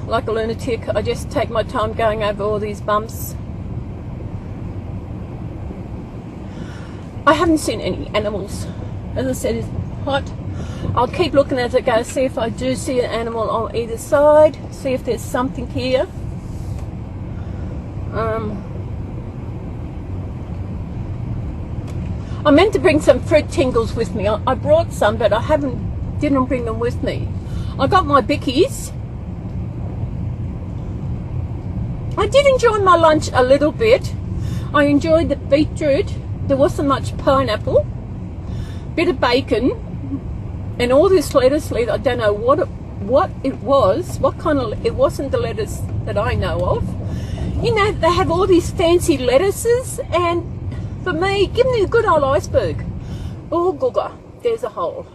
[SPEAKER 1] like a lunatic. I just take my time going over all these bumps. I haven't seen any animals. As I said, it's hot. I'll keep looking as I go, see if I do see an animal on either side, see if there's something here. I meant to bring some fruit tingles with me. I brought some, but I didn't bring them with me. I got my bickies. I did enjoy my lunch a little bit. I enjoyed the beetroot. There wasn't much pineapple, bit of bacon, and all this lettuce leaf. I don't know what it was. What kind of? It wasn't the lettuce that I know of. You know, they have all these fancy lettuces, and for me, give me a good old iceberg. Oh, googa, there's a hole.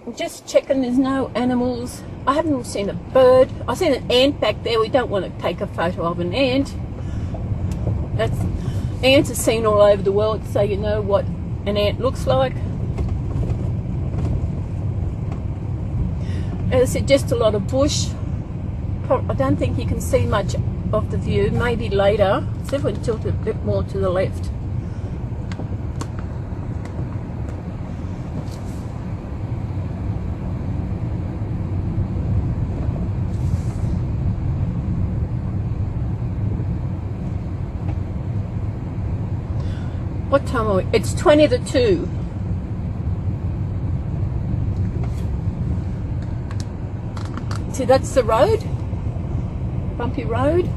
[SPEAKER 1] I'm just checking there's no animals. I haven't seen a bird. I seen an ant back there. We don't want to take a photo of an ant. Ants are seen all over the world, so you know what an ant looks like. As I said, just a lot of bush. I don't think you can see much of the view. Maybe later. See if we can tilt it a bit more to the left. What time are we? It's 20 to 2. See, that's the road. Bumpy road.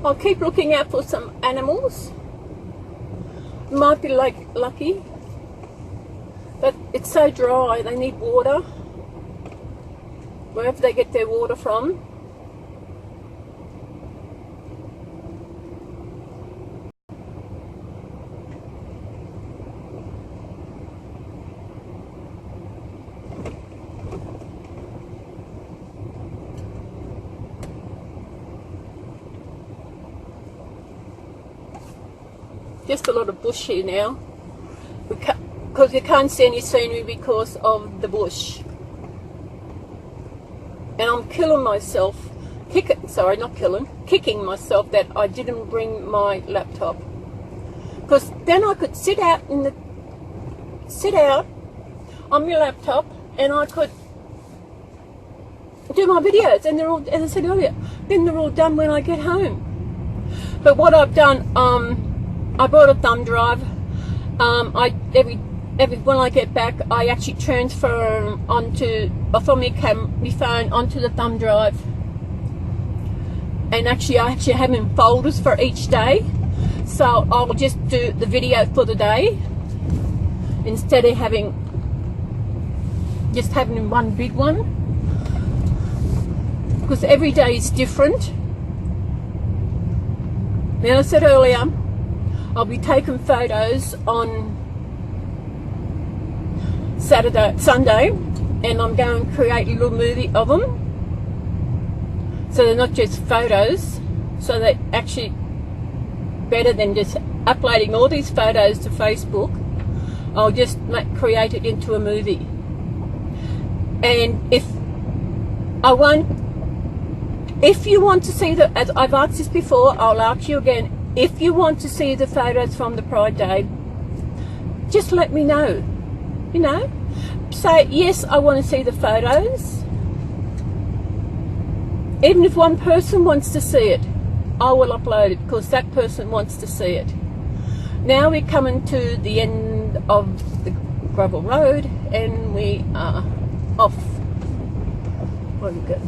[SPEAKER 1] I'll keep looking out for some animals. Might be like lucky. But it's so dry, they need water. Wherever they get their water from. Just a lot of bush here now, because you can't see any scenery because of the bush. And I'm killing myself, kicking myself that I didn't bring my laptop. Because then I could sit out on your laptop, and I could do my videos, and they're all, as I said earlier, then they're all done when I get home. But what I've done, I bought a thumb drive. When I get back, I actually transfer from my phone onto the thumb drive. And I actually have in folders for each day. So I'll just do the video for the day instead of having one big one. Because every day is different. Now, I said earlier, I'll be taking photos on Sunday, and I'm going to create a little movie of them. So they're not just photos, so they're actually better than just uploading all these photos to Facebook. I'll just create it into a movie. And if you want to see as I've asked this before, I'll ask you again, if you want to see the photos from the Pride Day, just let me know. You know, say yes, I want to see the photos. Even if one person wants to see it, I will upload it because that person wants to see it. Now we're coming to the end of the gravel road, and we are off. Very good.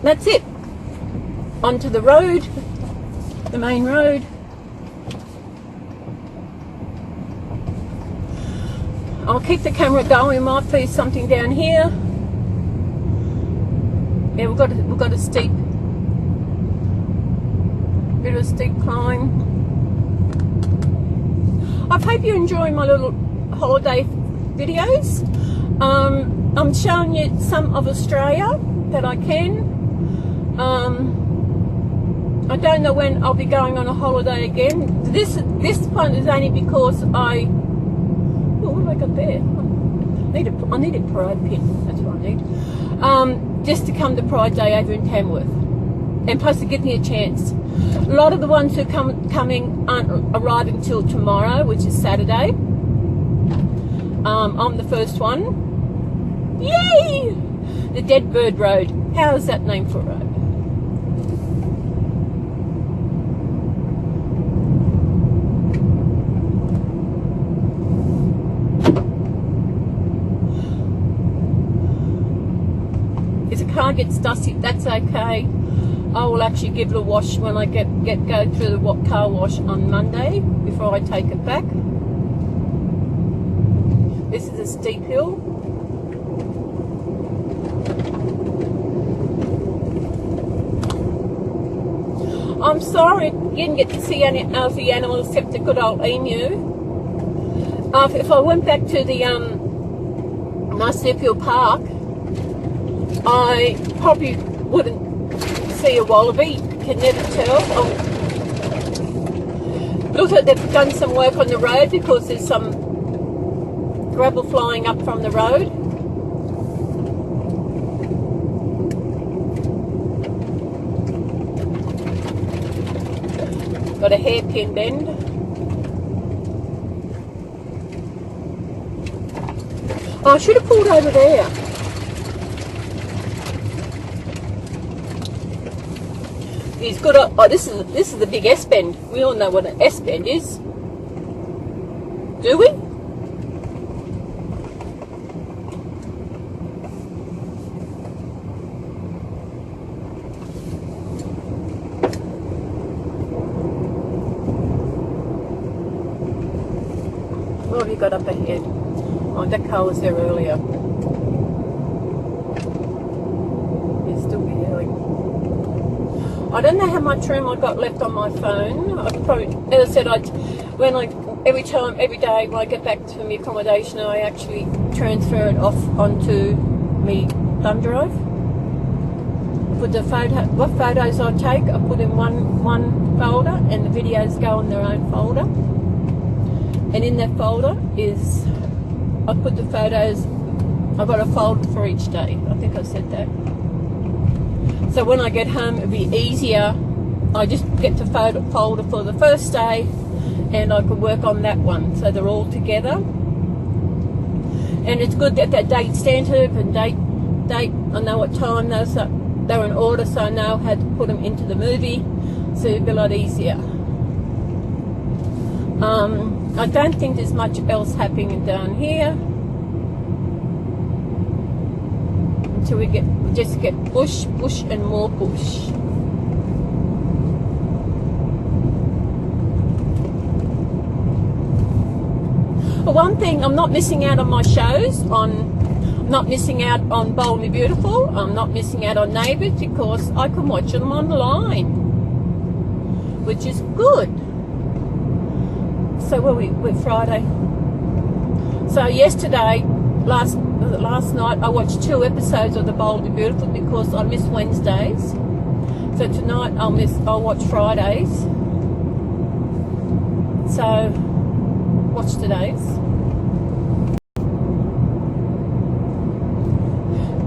[SPEAKER 1] That's it. Onto the road, the main road. I'll keep the camera going. We might see something down here. Yeah, we've got a steep, bit of a steep climb. I hope you're enjoying my little holiday videos. I'm showing you some of Australia that I can. I don't know when I'll be going on a holiday again. This one is only because I. Oh, what have I got there? I need a pride pin. That's what I need. Just to come to Pride Day over in Tamworth, and plus it gives me a chance. A lot of the ones who are coming aren't arriving till tomorrow, which is Saturday. I'm the first one. Yay! The Dead Bird Road. How is that named for a road? If the car gets dusty, that's okay. I will actually give it a wash when I go through the car wash on Monday before I take it back. This is a steep hill. I'm sorry you didn't get to see any of the animals except the good old emu. If I went back to the marsupial park, I probably wouldn't see a wallaby. You can never tell. Looks like they've done some work on the road because there's some gravel flying up from the road. Got a hairpin bend. Oh, I should have pulled over there. He's got a. Oh, this is the big S bend. We all know what an S bend is, do we? What have you got up ahead? Oh, that car was there earlier. It's still yelling. I don't know how much room I got left on my phone. I probably, as I said, every day when I get back to my accommodation, I actually transfer it off onto my thumb drive. Put the what photos I take, I put in one folder, and the videos go in their own folder. And in that folder is, I put the photos. I've got a folder for each day. I think I said that. So when I get home, it'll be easier. I just get the folder for the first day, and I can work on that one. So they're all together. And it's good that that date standard and date. I know what time they're in order, so I know how to put them into the movie. So it'll be a lot easier. I don't think there's much else happening down here until we just get bush and more bush. But one thing, I'm not missing out on my shows. I'm not missing out on Bold and Beautiful. I'm not missing out on Neighbours because I can watch them online, which is good. So we're Friday. So yesterday, last night, I watched 2 episodes of the Bold and Beautiful because I miss Wednesdays. So tonight I'll watch Fridays. So watch today's.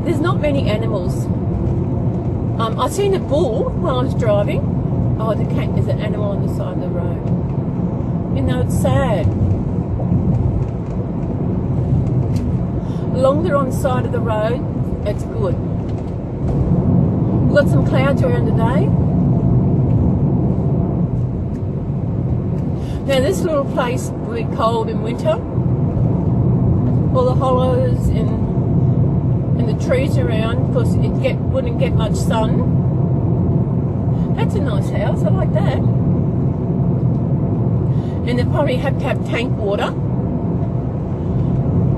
[SPEAKER 1] There's not many animals. I seen a bull while I was driving. Oh, there's an animal on the side of the road. You know, it's sad. Along they're on the side of the road, it's good. We've got some clouds around today. Now this little place will be cold in winter. All the hollows and the trees around, because it wouldn't get much sun. That's a nice house, I like that. And they probably have to have tank water,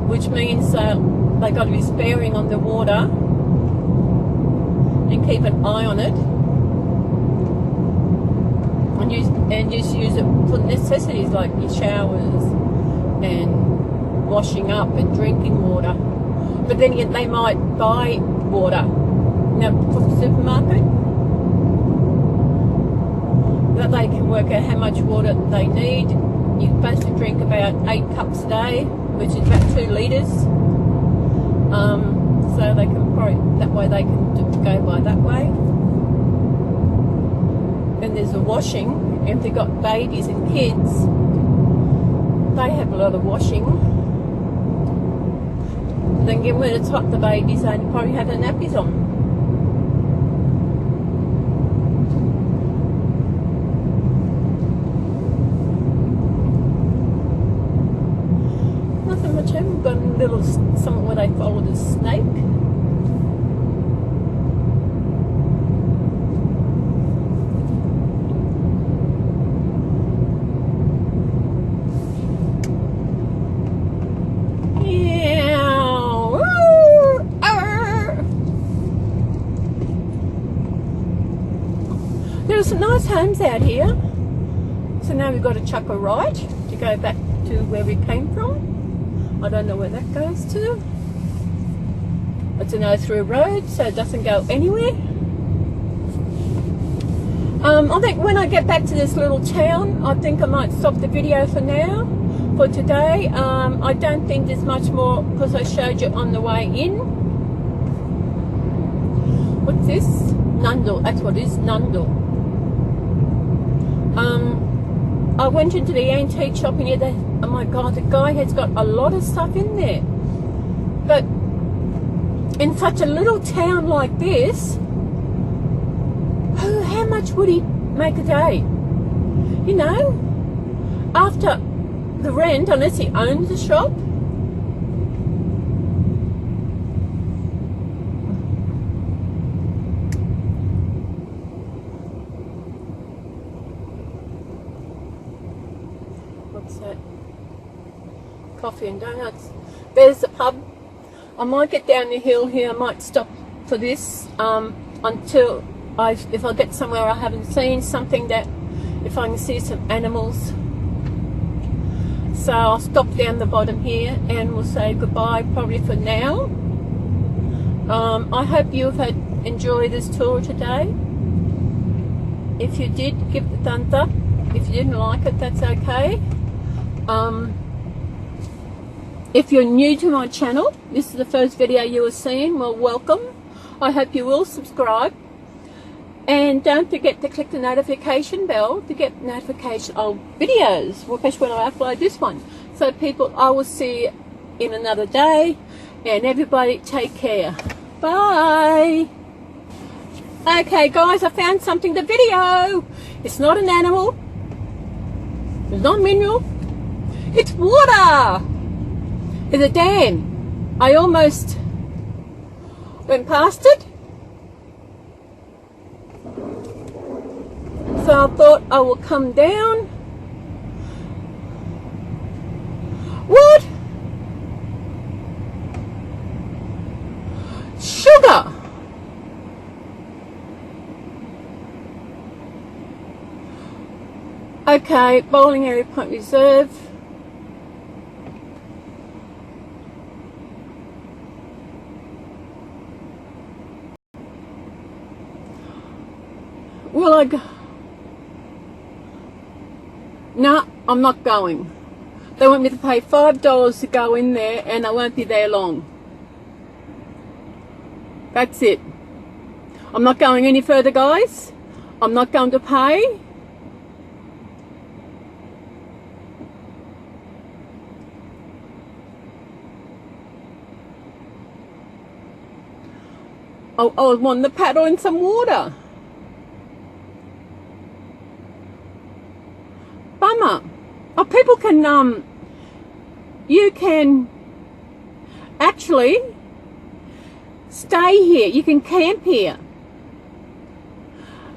[SPEAKER 1] which means they got to be sparing on the water and keep an eye on it, and just use it for necessities like your showers and washing up and drinking water. But then again, they might buy water from the supermarket, that they can work out how much water they need. You're supposed to drink about 8 cups a day, which is about 2 litres. So they can probably, that way they can go by that way. And there's the washing. If they've got babies and kids, they have a lot of washing. Then again, when it's hot, the babies, they probably have their nappies on. Nothing much. I've got a little something where they follow the snake. There's some nice homes out here. So now we've got to chuck a right to go back to where we came from. I don't know where that goes to. It's an through road, so it doesn't go anywhere. I think when I get back to this little town, I think I might stop the video for now, for today. I don't think there's much more, because I showed you on the way in. What's this? Nundle, that's what it is, Nundle. I went into the antique shop and here, oh my god, the guy has got a lot of stuff in there. But in such a little town like this, how much would he make a day? You know, after the rent, unless he owns the shop. What's that? Coffee and donuts. There's the pub. I might get down the hill here. I might stop for this until if I get somewhere I haven't seen, something that, if I can see some animals. So I'll stop down the bottom here and we'll say goodbye probably for now. I hope you have enjoyed this tour today. If you did, give it a thumbs up. If you didn't like it, that's okay. If you're new to my channel, this is the first video you are seeing, well, welcome. I hope you will subscribe. And don't forget to click the notification bell to get notification of videos, especially when I upload this one. So people, I will see you in another day. And everybody take care. Bye. Okay guys, I found something to video. It's not an animal. It's not mineral. It's water. It's a dam. I almost went past it. So I thought I will come down. What? Sugar. Okay, Bowling Area Point Reserve. Will I go? No, I'm not going. They want me to pay $5 to go in there and I won't be there long. That's it. I'm not going any further, guys. I'm not going to pay. I want to paddle in some water. Bummer. can actually stay here. You can camp here.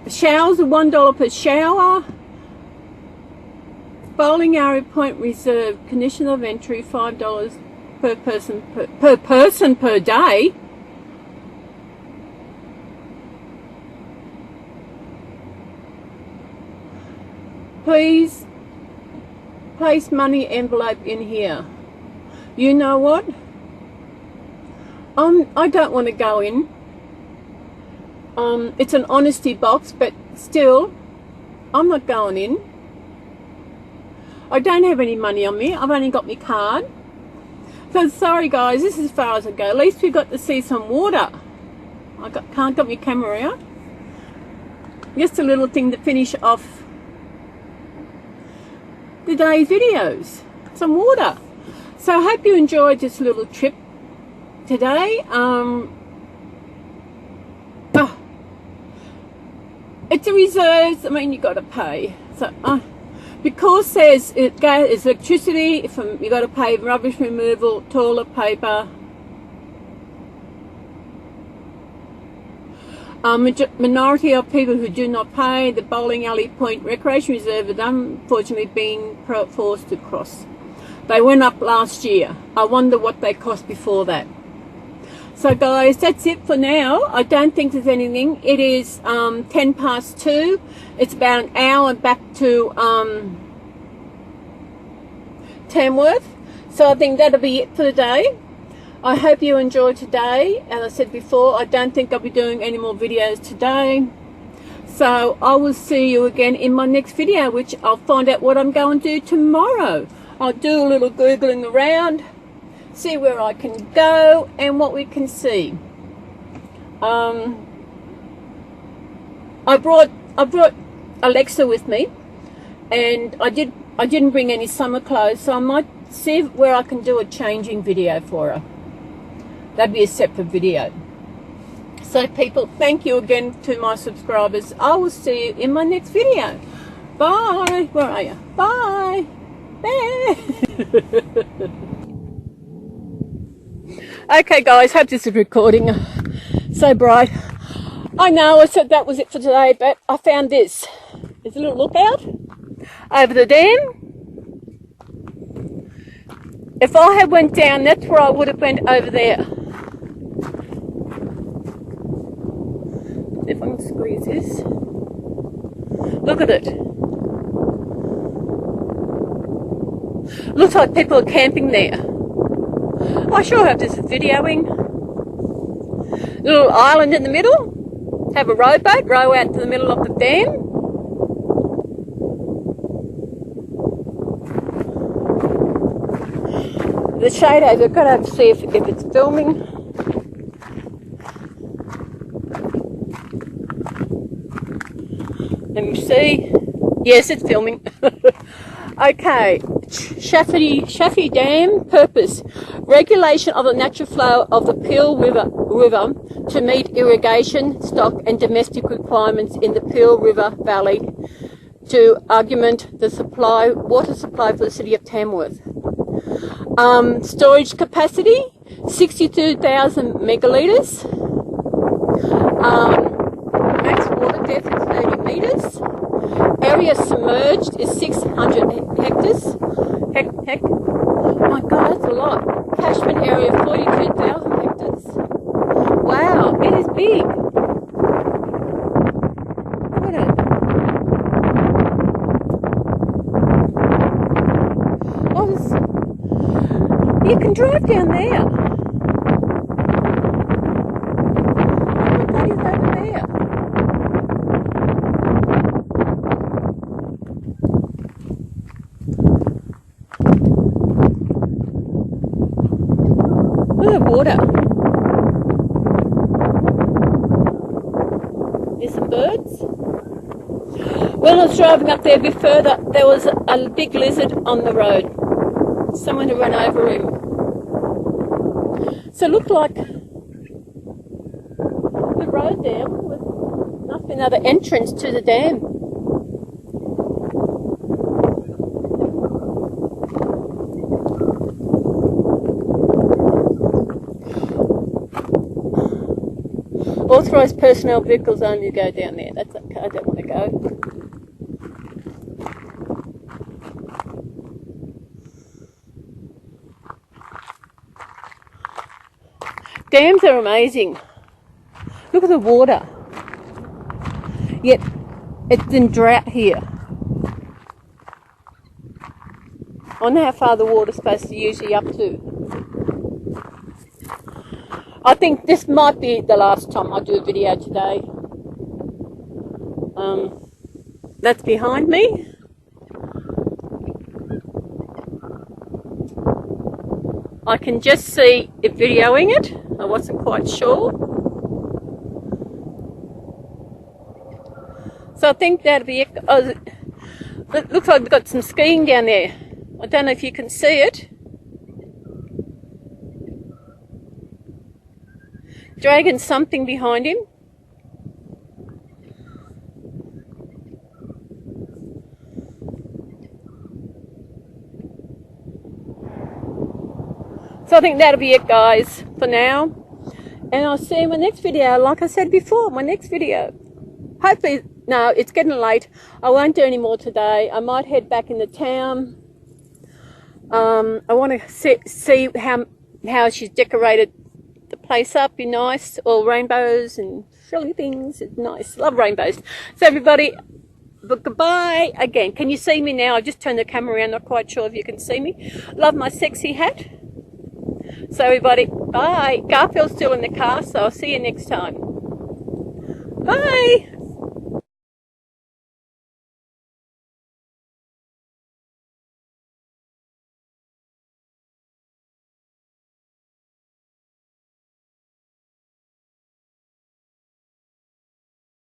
[SPEAKER 1] Showers are $1 per shower. Bowling Alley Point reserved. Condition of entry $5 per person per day. Please place money envelope in here. You know what? I don't want to go in. It's an honesty box, but still, I'm not going in. I don't have any money on me. I've only got my card. So sorry guys, this is as far as I go. At least we got to see some water. Can't get my camera out. Just a little thing to finish off today's videos. Some water. So I hope you enjoyed this little trip today. It's a reserve. I mean, you got to pay. So because there's electricity, you got to pay rubbish removal, toilet paper. Minority of people who do not pay. The Bowling Alley Point Recreation Reserve is unfortunately being forced to cross. They went up last year. I wonder what they cost before that. So guys, that's it for now. I don't think there's anything. It is 10 past 2. It's about an hour back to Tamworth. So I think that'll be it for the day. I hope you enjoyed today. As I said before, I don't think I'll be doing any more videos today. So I will see you again in my next video, which I'll find out what I'm going to do tomorrow. I'll do a little Googling around, see where I can go and what we can see. I brought Alexa with me, and I didn't bring any summer clothes, so I might see where I can do a changing video for her. That'd be a separate video. So people, thank you again to my subscribers. I will see you in my next video. Bye. Where are you? Bye. There. Okay guys, hope this is recording. So bright. I know I said that was it for today, but I found this. There's a little lookout over the dam. If I had went down, that's where I would have went, over there. If I can squeeze this. Look at it. Looks like people are camping there. I sure hope this is videoing. Little island in the middle. Have a rowboat, row out to the middle of the dam. The shadows, I've got to see if it's filming. Let me see. Yes, it's filming. Okay. Chaffey Dam, purpose: regulation of the natural flow of the Peel River to meet irrigation, stock and domestic requirements in the Peel River Valley, to augment the water supply for the city of Tamworth. Storage capacity 62,000 megalitres. Max water depth is 30 metres. Area submerged is 600 hectares. Oh my God, that's a lot. Catchment area 42,000 hectares. Wow, it is big. Look at it. Oh, you can drive down there. Oh my God, he's over there. Look at the water. There's some birds. When I was driving up there a bit further, there was a big lizard on the road. Someone had run over him. So it looked like the road there must be another entrance to the dam. Authorised personnel vehicles only go down there. That's okay, I don't want to go. Dams are amazing. Look at the water. Yet it's in drought here. I wonder how far the water's supposed to usually up to. I think this might be the last time I do a video today. That's behind me. I can just see it videoing it. I wasn't quite sure. So I think that'll be it. Oh, it looks like we've got some skiing down there. I don't know if you can see it. Dragging something behind him. So I think that'll be it, guys, for now. And I'll see you in my next video. Like I said before, my next video. Hopefully, no, it's getting late. I won't do any more today. I might head back into town. I want to see how she's decorated the place up. Be nice, all rainbows and frilly things. It's nice. Love rainbows. So everybody, goodbye again. Can you see me now? I just turned the camera around. Not quite sure if you can see me. Love my sexy hat. So everybody, bye. Garfield's still in the car, so I'll see you next time. Bye.